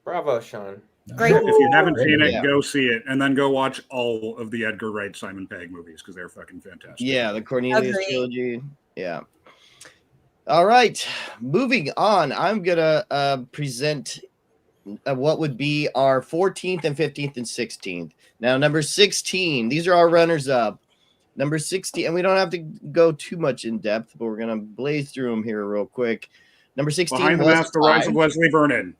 Bravo, Sean. Great. If you haven't seen it, Yeah. go see it, and then go watch all of the Edgar Wright Simon Pegg movies because they're fucking fantastic. Yeah, the Cornelius Agreed. trilogy. Yeah. All right, moving on. I'm gonna present what would be our 14th and 15th and 16th. Now, number 16. These are our runners-up. Number 16, and we don't have to go too much in depth, but we're gonna blaze through them here real quick. Number 16. Behind the Mask, The Rise of Leslie Vernon.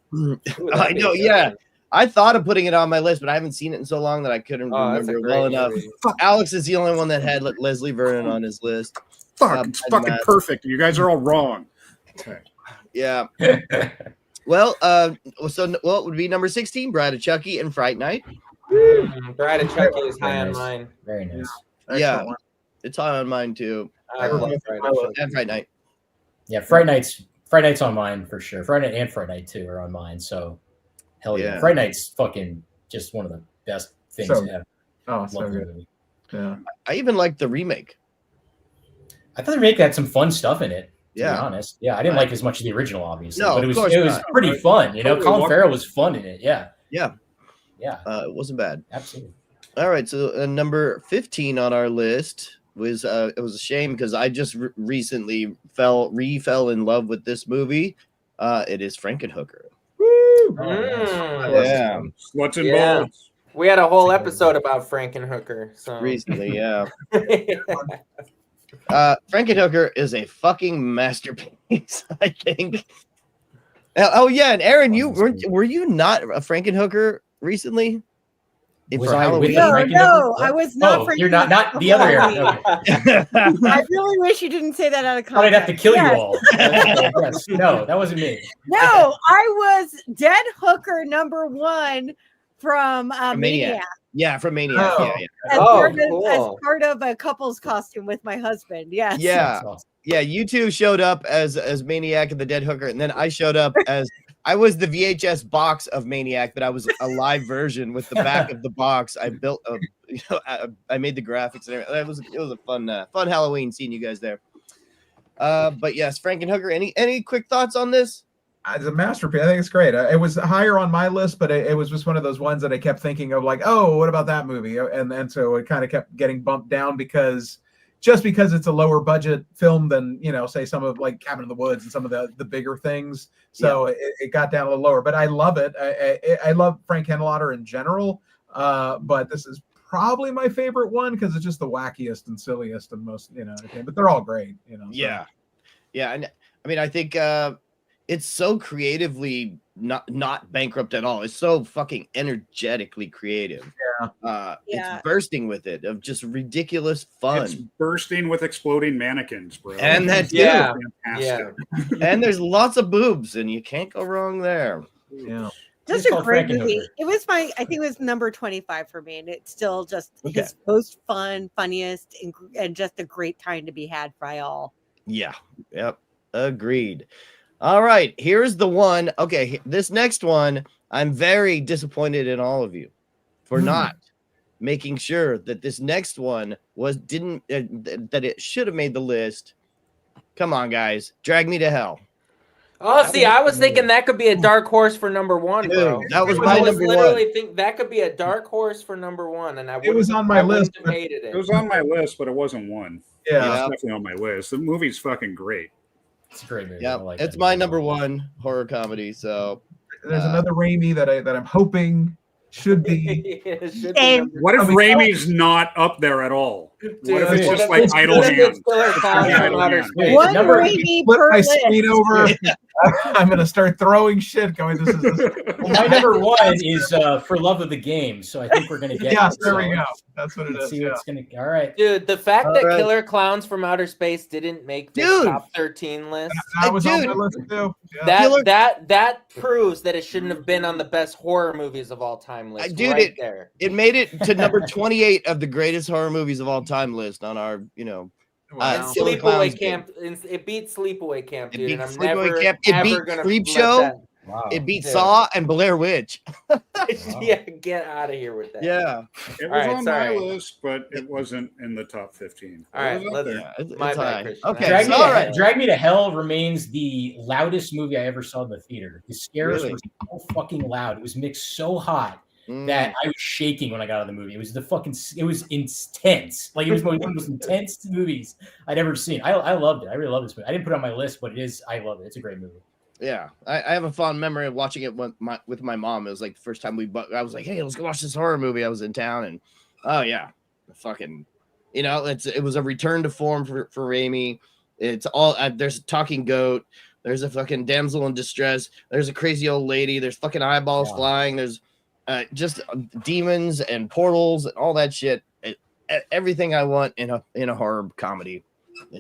I know, yeah. I thought of putting it on my list, but I haven't seen it in so long that I couldn't remember well enough. Alex is the only one that had Leslie Vernon on his list. Fuck, it's fucking perfect. You guys are all wrong. Okay. Yeah. Well, what would be number 16? Bride of Chucky and Fright Night. Bride of Chucky is high on mine. Very nice. Yeah, it's high on mine too. I love Bride of Chucky. And Fright Night. Yeah, Fright Night's on mine for sure. Fright Night and Fright Night 2 are on mine. So hell yeah. Fright Night's fucking just one of the best things ever. Oh, so good. Yeah. I even liked the remake. I thought the remake had some fun stuff in it. To be Yeah. honest. Yeah, I didn't like as much of the original, obviously. No, but it of was course it was not. pretty fun. You know, Colin Farrell was fun in it. Yeah. Yeah. Yeah. It wasn't bad. Absolutely. All right, so number 15 on our list was it was a shame because I just recently fell in love with this movie. It is Frankenhooker. Yeah. What's in bold? We had a whole episode about Frankenhooker. So Recently, yeah. Frankenhooker is a fucking masterpiece, I think. Oh yeah, and Erin, were you not a Frankenhooker recently? Was I with the No, Frankenhooker? I was not. You're not the other Erin. Okay. I really wish you didn't say that out of Thought I'd context. have to kill Yes. you all. Yes. No, that wasn't me. No, I was Dead Hooker number 1 from Maniac. Yeah, from Maniac. Oh. Yeah. As part of a couple's costume with my husband. Yes. Yeah. That's awesome. Yeah, you two showed up as Maniac and the Dead Hooker, and then I showed up as I was the VHS box of Maniac, but I was a live version with the back of the box. I built I made the graphics and everything. It was a fun Halloween seeing you guys there. But yes, Frankenhooker. Any quick thoughts on this? It's a masterpiece. I think it's great. It was higher on my list, but it was just one of those ones that I kept thinking of, like, oh, what about that movie? And so it kind of kept getting bumped down because it's a lower budget film than, say some of like Cabin in the Woods and some of the bigger things. So it got down a little lower, but I love it. I love Frank Henenlotter in general. But this is probably my favorite one because it's just the wackiest and silliest and most, but they're all great, Yeah. Yeah. And I mean, I think it's so creatively not bankrupt at all. It's so fucking energetically creative. It's bursting with it of just ridiculous fun. It's bursting with exploding mannequins, bro. And that Yeah. Fantastic. and there's lots of boobs, and you can't go wrong there. Yeah. Just a great movie. It was I think it was number 25 for me, and it's still just his most fun, funniest, and just a great time to be had by all. Yeah. Yep. Agreed. All right. Here's the one. Okay. This next one, I'm very disappointed in all of you for not making sure that this next one that it should have made the list. Come on, guys. Drag Me to Hell. Oh, see, I was thinking that could be a dark horse for number one, bro. Dude, that was my number one. Literally think that could be a dark horse for number one, and it was on my list. It was on my list, but it wasn't one. Yeah, it's definitely on my list. The movie's fucking great. It's a great movie. Yeah, it's my number one horror comedy. So there's another Raimi that I'm hoping should be. What if Raimi's not up there at all? Dude, what if it's just like idle hands? One Raimi per list. Over. I'm gonna start throwing shit. Going, this is. Well, my number one is For Love of the Game. So I think we're gonna get. Yes, there we go. That's what it is. See what's gonna. All right, dude. The fact that Killer Clowns from Outer Space didn't make the top 13 list. That was on my list too. Yeah. That proves that it shouldn't have been on the best horror movies of all time list. Dude, it made it to number 28 of the greatest horror movies of all time list on our, Sleepaway Camp. It beat Sleepaway Camp, dude. It beat Sleepaway Camp. It beat Creepshow. Wow. It beat Saw and Blair Witch. Yeah, get out of here with that. Yeah. It was on my list, but it wasn't in the top 15. All right, it's my high. bad, Okay, Drag Me to Hell remains the loudest movie I ever saw in the theater. The scares were so fucking loud. It was mixed so hot that I was shaking when I got out of the movie. It was it was intense. Like, it was one of the most intense movies I'd ever seen. I loved it. I really love this movie. I didn't put it on my list, but I love it. It's a great movie. Yeah, I have a fond memory of watching it with my mom. It was like the first time I was like, hey, let's go watch this horror movie. I was in town, and fucking, it was a return to form for Raimi. It's all there's a talking goat. There's a fucking damsel in distress. There's a crazy old lady. There's fucking eyeballs flying. There's just demons and portals and all that shit. Everything I want in a horror comedy.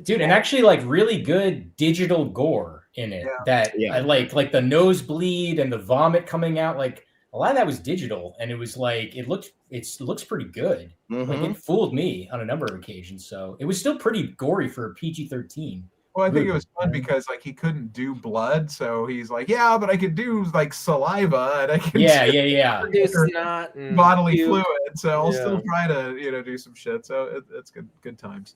Dude, and actually like really good digital gore in it. I like the nosebleed and the vomit coming out. Like, a lot of that was digital, and it was like it looks pretty good. Like, it fooled me on a number of occasions. So it was still pretty gory for a PG-13. Well, I think it was fun because like he couldn't do blood, so he's like, yeah, but I could do like saliva, and I can do snot and bodily fluid. So I'll still try to do some shit. So it's good times.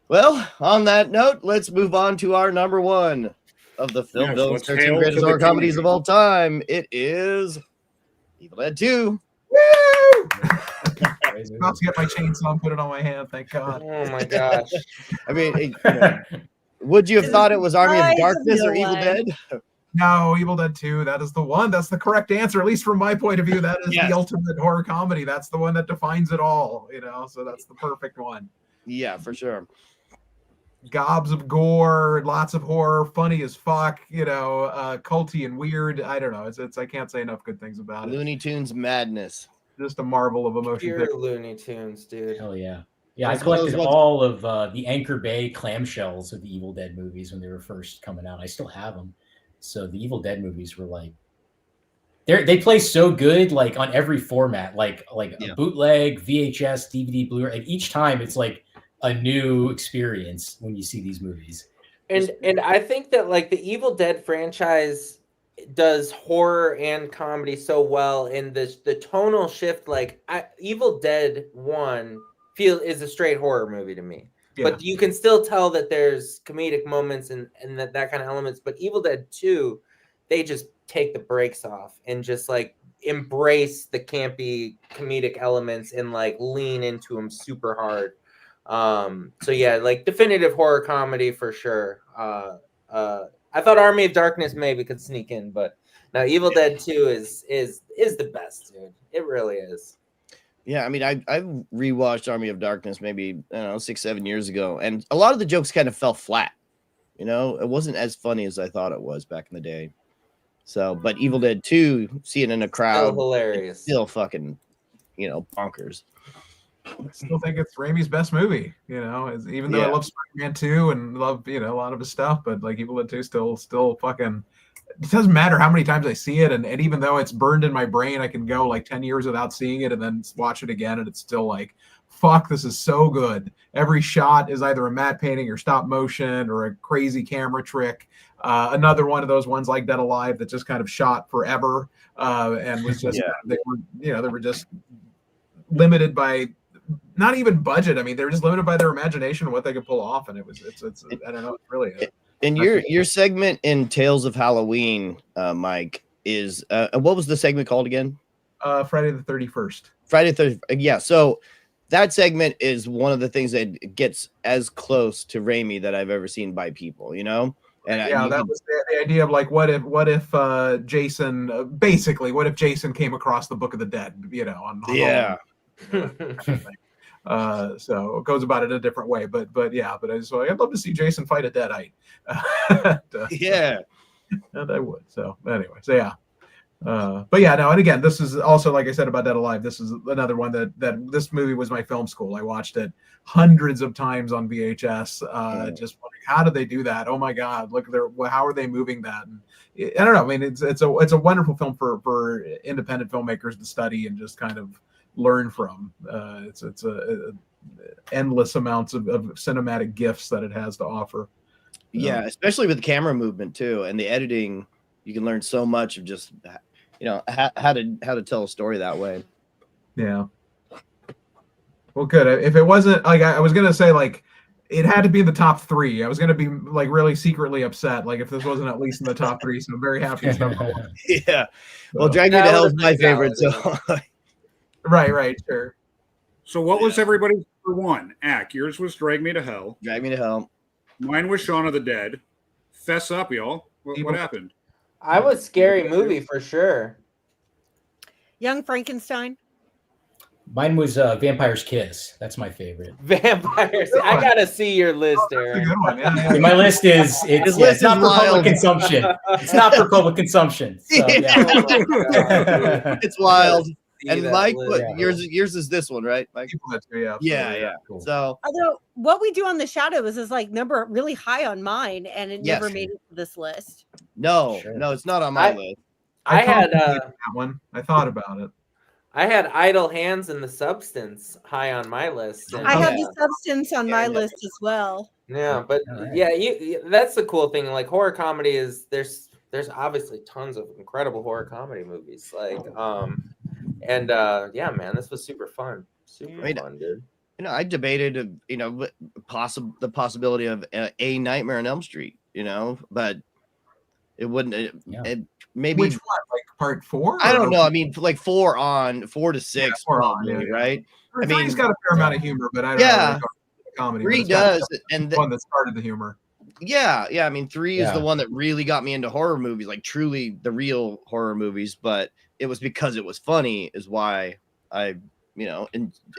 Well, on that note, let's move on to our number one of the film Village's 13 greatest horror comedies of all time. It is Evil Dead 2. Woo! About to get my chainsaw and put it on my hand. Thank God. Oh my gosh. I mean, would you have thought it was Army of Darkness or Evil Dead? No, Evil Dead 2. That is the one. That's the correct answer, at least from my point of view. That is the ultimate horror comedy. That's the one that defines it all. So that's the perfect one. Yeah, for sure. Gobs of gore, lots of horror, funny as fuck, culty and weird. I don't know. It's I can't say enough good things about it. Looney Tunes madness. Just a marvel of emotion. Pure Looney Tunes, dude. Hell yeah. Yeah, I collected all of the Anchor Bay clamshells of the Evil Dead movies when they were first coming out. I still have them. So the Evil Dead movies were like, they play so good, like on every format, like a bootleg, VHS, DVD, Blu-ray. And each time it's like a new experience when you see these movies. And I think that like the Evil Dead franchise does horror and comedy so well, in the tonal shift. Like Evil Dead 1 is a straight horror movie to me. But you can still tell that there's comedic moments and that kind of elements. But Evil Dead 2, they just take the brakes off and just like embrace the campy comedic elements and like lean into them super hard. So yeah, like definitive horror comedy for sure. I thought Army of Darkness maybe could sneak in, but now Evil Dead 2 is the best, dude. It really is. Yeah, I mean, I rewatched Army of Darkness maybe 6-7 years ago, and a lot of the jokes kind of fell flat. It wasn't as funny as I thought it was back in the day. So, but Evil Dead 2, seeing in a crowd, still hilarious, still fucking, bonkers. still think it's Raimi's best movie. You know, even though I love Spider-Man 2 and love a lot of his stuff, but like Evil Dead 2 still fucking. It doesn't matter how many times I see it, and even though it's burned in my brain, I can go like 10 years without seeing it and then watch it again, and it's still like, fuck, this is so good. Every shot is either a matte painting or stop motion or a crazy camera trick. Another one of those ones like Dead Alive that just kind of shot forever and was just they were just limited by not even budget. I mean, they were just limited by their imagination and what they could pull off, and it's I don't know, it's really. And your segment in Tales of Halloween, Mike, is what was the segment called again? Friday the 31st. Friday the 30th. Yeah. So that segment is one of the things that gets as close to Raimi that I've ever seen by people, you know? And that was the idea of like, what if Jason, basically, what if Jason came across the Book of the Dead, you know? On so it goes about it a different way, but I'd love to see Jason fight a deadite. And I would. So anyway, but yeah, no, and again, this is also, like I said about Dead Alive, this is another one that this movie was my film school. I watched it hundreds of times on VHS. Just wondering, how did they do that? Oh my God, look at how are they moving that? And I don't know. I mean, it's a wonderful film for independent filmmakers to study and just kind of learn from. It's endless amounts of cinematic gifts that it has to offer. Yeah, especially with the camera movement too, and the editing. You can learn so much of just, how to tell a story that way. Yeah. Well, good. If it wasn't like I was gonna say, like it had to be in the top 3. I was gonna be like really secretly upset, like if this wasn't at least in the top 3. So I'm very happy it's number 1. Yeah. Well, Drag Me to Hell is my favorite. So. Right, sure. So what was everybody's number 1? Ack, yours was Drag Me to Hell. Drag Me to Hell. Mine was Shaun of the Dead. Fess up, y'all. What happened? I was Scary Movie for sure. Young Frankenstein. Mine was Vampire's Kiss. That's my favorite. Vampires. I gotta see your list, Erin. Good one, yeah. My list is it's not for public consumption. It's not for public consumption. So, It's wild. And Mike, yours is this one, right, Mike? Yeah. Cool. So, although what we do on the Shadows is like number really high on mine, and it never made it to this list. No, it's not on my list. I had that one. I thought about it. I had Idle Hands and The Substance high on my list. I had The Substance on my list as well. Yeah, but that's the cool thing. Like horror comedy is there's obviously tons of incredible horror comedy movies. Like man, this was super fun. Fun, dude. I debated, the possibility of a Nightmare on Elm Street, but it wouldn't. Maybe which one, like part 4? I don't know. I mean, like 4 to 6, probably, right? I mean, he's got a fair amount of humor, but I don't know. Comedy. 3 does, and the one that started the humor. Yeah. I mean, 3 is the one that really got me into horror movies, like truly the real horror movies. But it was because it was funny, is why I,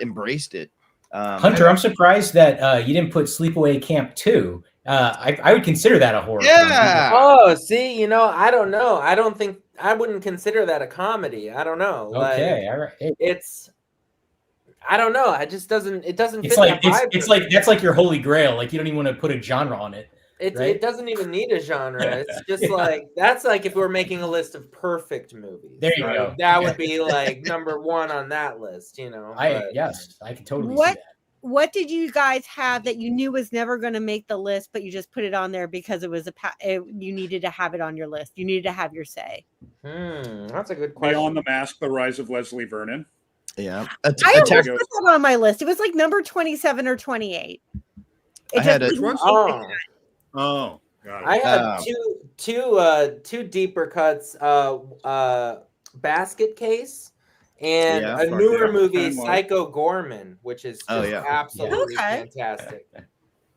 embraced it. Hunter, I'm surprised that you didn't put Sleepaway Camp 2. I would consider that a horror. Yeah. Oh, see, I don't know. I wouldn't consider that a comedy. I don't know. Okay, all right. I don't know. It just doesn't. It doesn't. It's fit like it's like that's like your holy grail. Like you don't even want to put a genre on it. It doesn't even need a genre. It's just like that's like if we're making a list of perfect movies. There you go. That would be like number 1 on that list. Yes, I can totally see that. What did you guys have that you knew was never going to make the list, but you just put it on there because it was you needed to have it on your list? You needed to have your say. That's a good question. Beyond the Mask: The Rise of Leslie Vernon. Yeah, I almost put that on my list. It was like number 27 or 28. Got it. I had two deeper cuts. Basket Case. And a newer movie, Psycho Gorman, which is absolutely fantastic.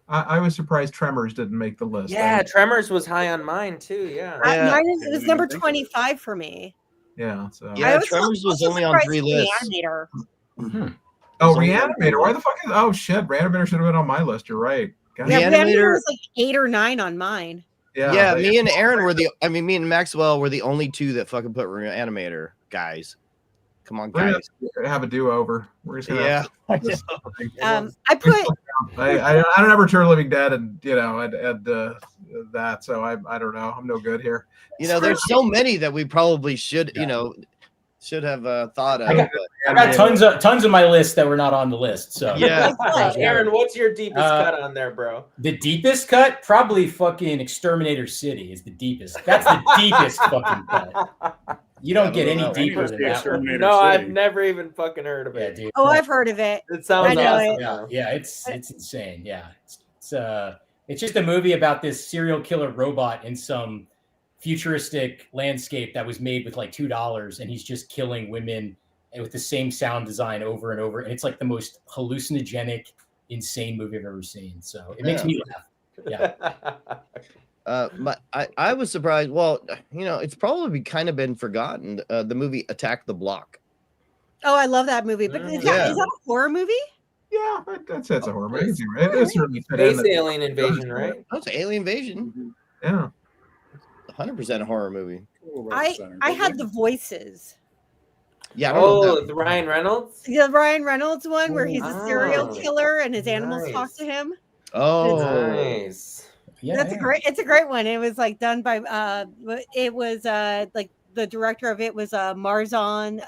I was surprised Tremors didn't make the list. Yeah, Tremors was high on mine too. Yeah, it was number 25 for me. Yeah, so Tremors was only on 3 lists. Reanimator. Mm-hmm. Oh, Reanimator! Why the fuck is? Oh shit, Reanimator should have been on my list. You're right. Reanimator was like 8 or 9 on mine. Yeah, me and Erin me and Maxwell were the only 2 that fucking put Reanimator, guys. come on, We're guys. gonna have a do-over. We're just gonna Yeah. I put I don't ever turn Living Dead and that, so I don't know. I'm no good here. There's so many that we probably should should have thought of. I got tons of my list that were not on the list. So yeah. Aaron, what's your deepest cut on there, bro? The deepest cut, probably fucking Exterminator City is the deepest. That's the deepest fucking cut. You don't get any deeper than that one. No, I've never even fucking heard of it. Yeah, dude. Oh, I've heard of it. It sounds awesome. Yeah, it's insane. Yeah, it's just a movie about this serial killer robot in some futuristic landscape that was made with like $2, and he's just killing women with the same sound design over and over, and it's like the most hallucinogenic, insane movie I've ever seen. So it makes me laugh. Yeah. I was surprised. Well, it's probably kind of been forgotten. The movie Attack the Block. Oh, I love that movie. But is that a horror movie? Yeah, that's a horror movie, right? It certainly fit Space in. alien invasion, right? That's Alien Invasion. Yeah. 100% a horror movie. I had the voices. Yeah. I don't know the Ryan Reynolds? The Ryan Reynolds one where he's a serial killer and his animals talk to him. Oh, nice. Yeah, It's a great one. It was like done by it was like the director of it was Marzan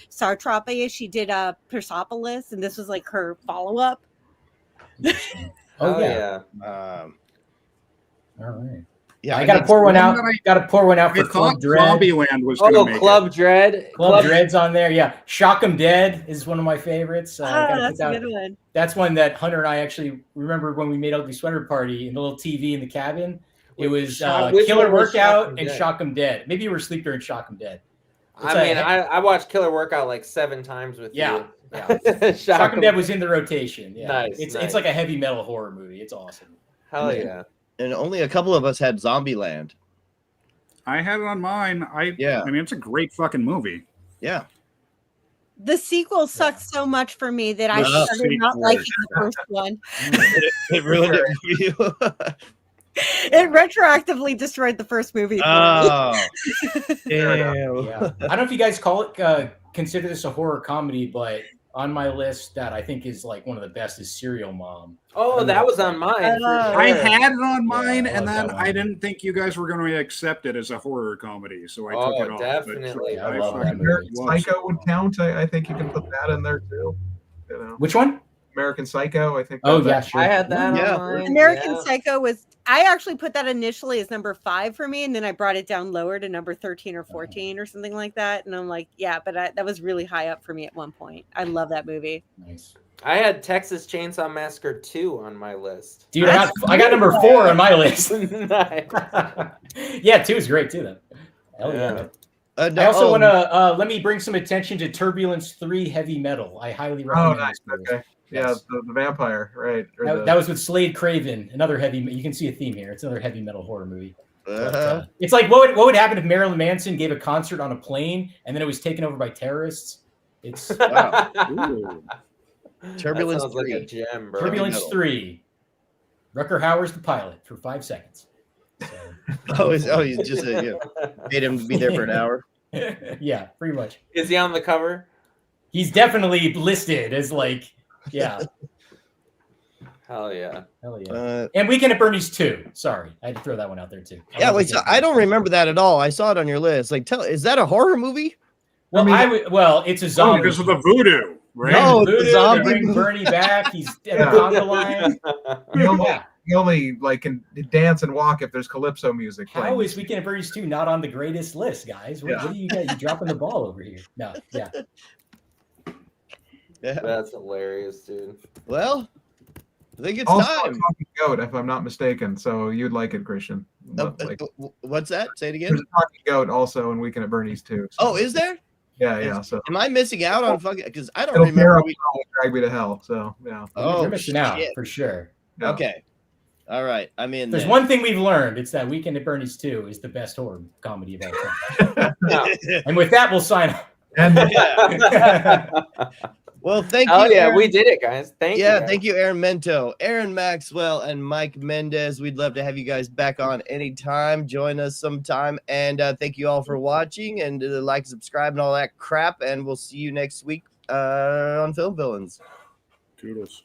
Sartrapi. She did Persepolis, and this was like her follow-up. Oh yeah. all right. Yeah, I gotta pour one out. Gotta pour one out for Club Dread. Zombieland was gonna make Club Dread. Club Dread's on there. Yeah, Shock 'em Dead is one of my favorites. That's a good one. That's one that Hunter and I actually remember when we made Ugly Sweater Party in the little TV in the cabin. It was Killer Workout and Shock 'em Dead. Maybe you were asleep during Shock 'em Dead. I watched Killer Workout like 7 times with you. Yeah. Shock 'em Dead was in the rotation. Yeah, nice, it's like a heavy metal horror movie. It's awesome. Hell yeah. And only a couple of us had Zombieland. I had it on mine. I mean, it's a great fucking movie. Yeah. The sequel sucked so much for me that I started not liking the first one. It ruined it for you. It retroactively destroyed the first movie. Oh, damn. Yeah. I don't know if you guys consider this a horror comedy, but on my list that I think is like one of the best is Serial Mom. Oh, that was on mine. I had it on mine, and then I didn't think you guys were going to accept it as a horror comedy, so I took it off. Definitely. I love that movie. American Psycho would count. I think you can put that in there too. Which one? American Psycho, I think. Oh yeah, sure. I had that on mine. American Psycho was. I actually put that initially as number 5 for me, and then I brought it down lower to number 13 or 14 or something like that. And I'm like, yeah, but that was really high up for me at one point. I love that movie. Nice. I had Texas Chainsaw Massacre 2 on my list. Dude, I got number 4 on my list. Nice. Yeah, 2 is great too, though. Hell yeah. I also want to let me bring some attention to Turbulence 3 Heavy Metal. I highly recommend this movie. Okay. Yeah, Yes. the vampire, right? That was with Slade Craven, another heavy. You can see a theme here. It's another heavy metal horror movie. It's like what would happen if Marilyn Manson gave a concert on a plane and then it was taken over by terrorists? It's wow. Turbulence 3. Like a gem, bro. Turbulence 3. Rucker Hauer's the pilot for 5 seconds. So. He's just made him be there for an hour. Yeah, pretty much. Is he on the cover? He's definitely listed as like. Yeah. Hell yeah. Hell yeah. And Weekend at Bernie's 2. Sorry. I had to throw that one out there too. I don't remember that at all. I saw it on your list. Like, is that a horror movie? Well, it's a zombie. Because of the voodoo, right? No, voodoo, zombie. Bring Bernie back. He's at the conga line. You only like can dance and walk if there's calypso music. How is Weekend at Bernie's 2 not on the greatest list, guys? What are you guys? You dropping the ball over here? No, yeah. Yeah. That's hilarious, dude. Well, I think it's also time. A talking goat, if I'm not mistaken. So you'd like it, Christian. What's that? Say it again. There's a talking goat also in Weekend at Bernie's too. So. Oh, is there? Yeah. So am I missing out on fucking? Because I don't remember. Drag Me to Hell. So yeah. Oh, you're missing out for sure. Yeah. Okay. All right. I mean, there's one thing we've learned. It's that Weekend at Bernie's 2 is the best horror comedy of all time. And with that, we'll sign off. And Well, thank Oh you. yeah, Erin. we did it, guys. Thank you. Yeah, thank you, Erin Mento, Erin Maxwell, and Mike Mendez. We'd love to have you guys back on anytime. Join us sometime. And thank you all for watching, and like, subscribe, and all that crap. And we'll see you next week on Film Villains. Toodles.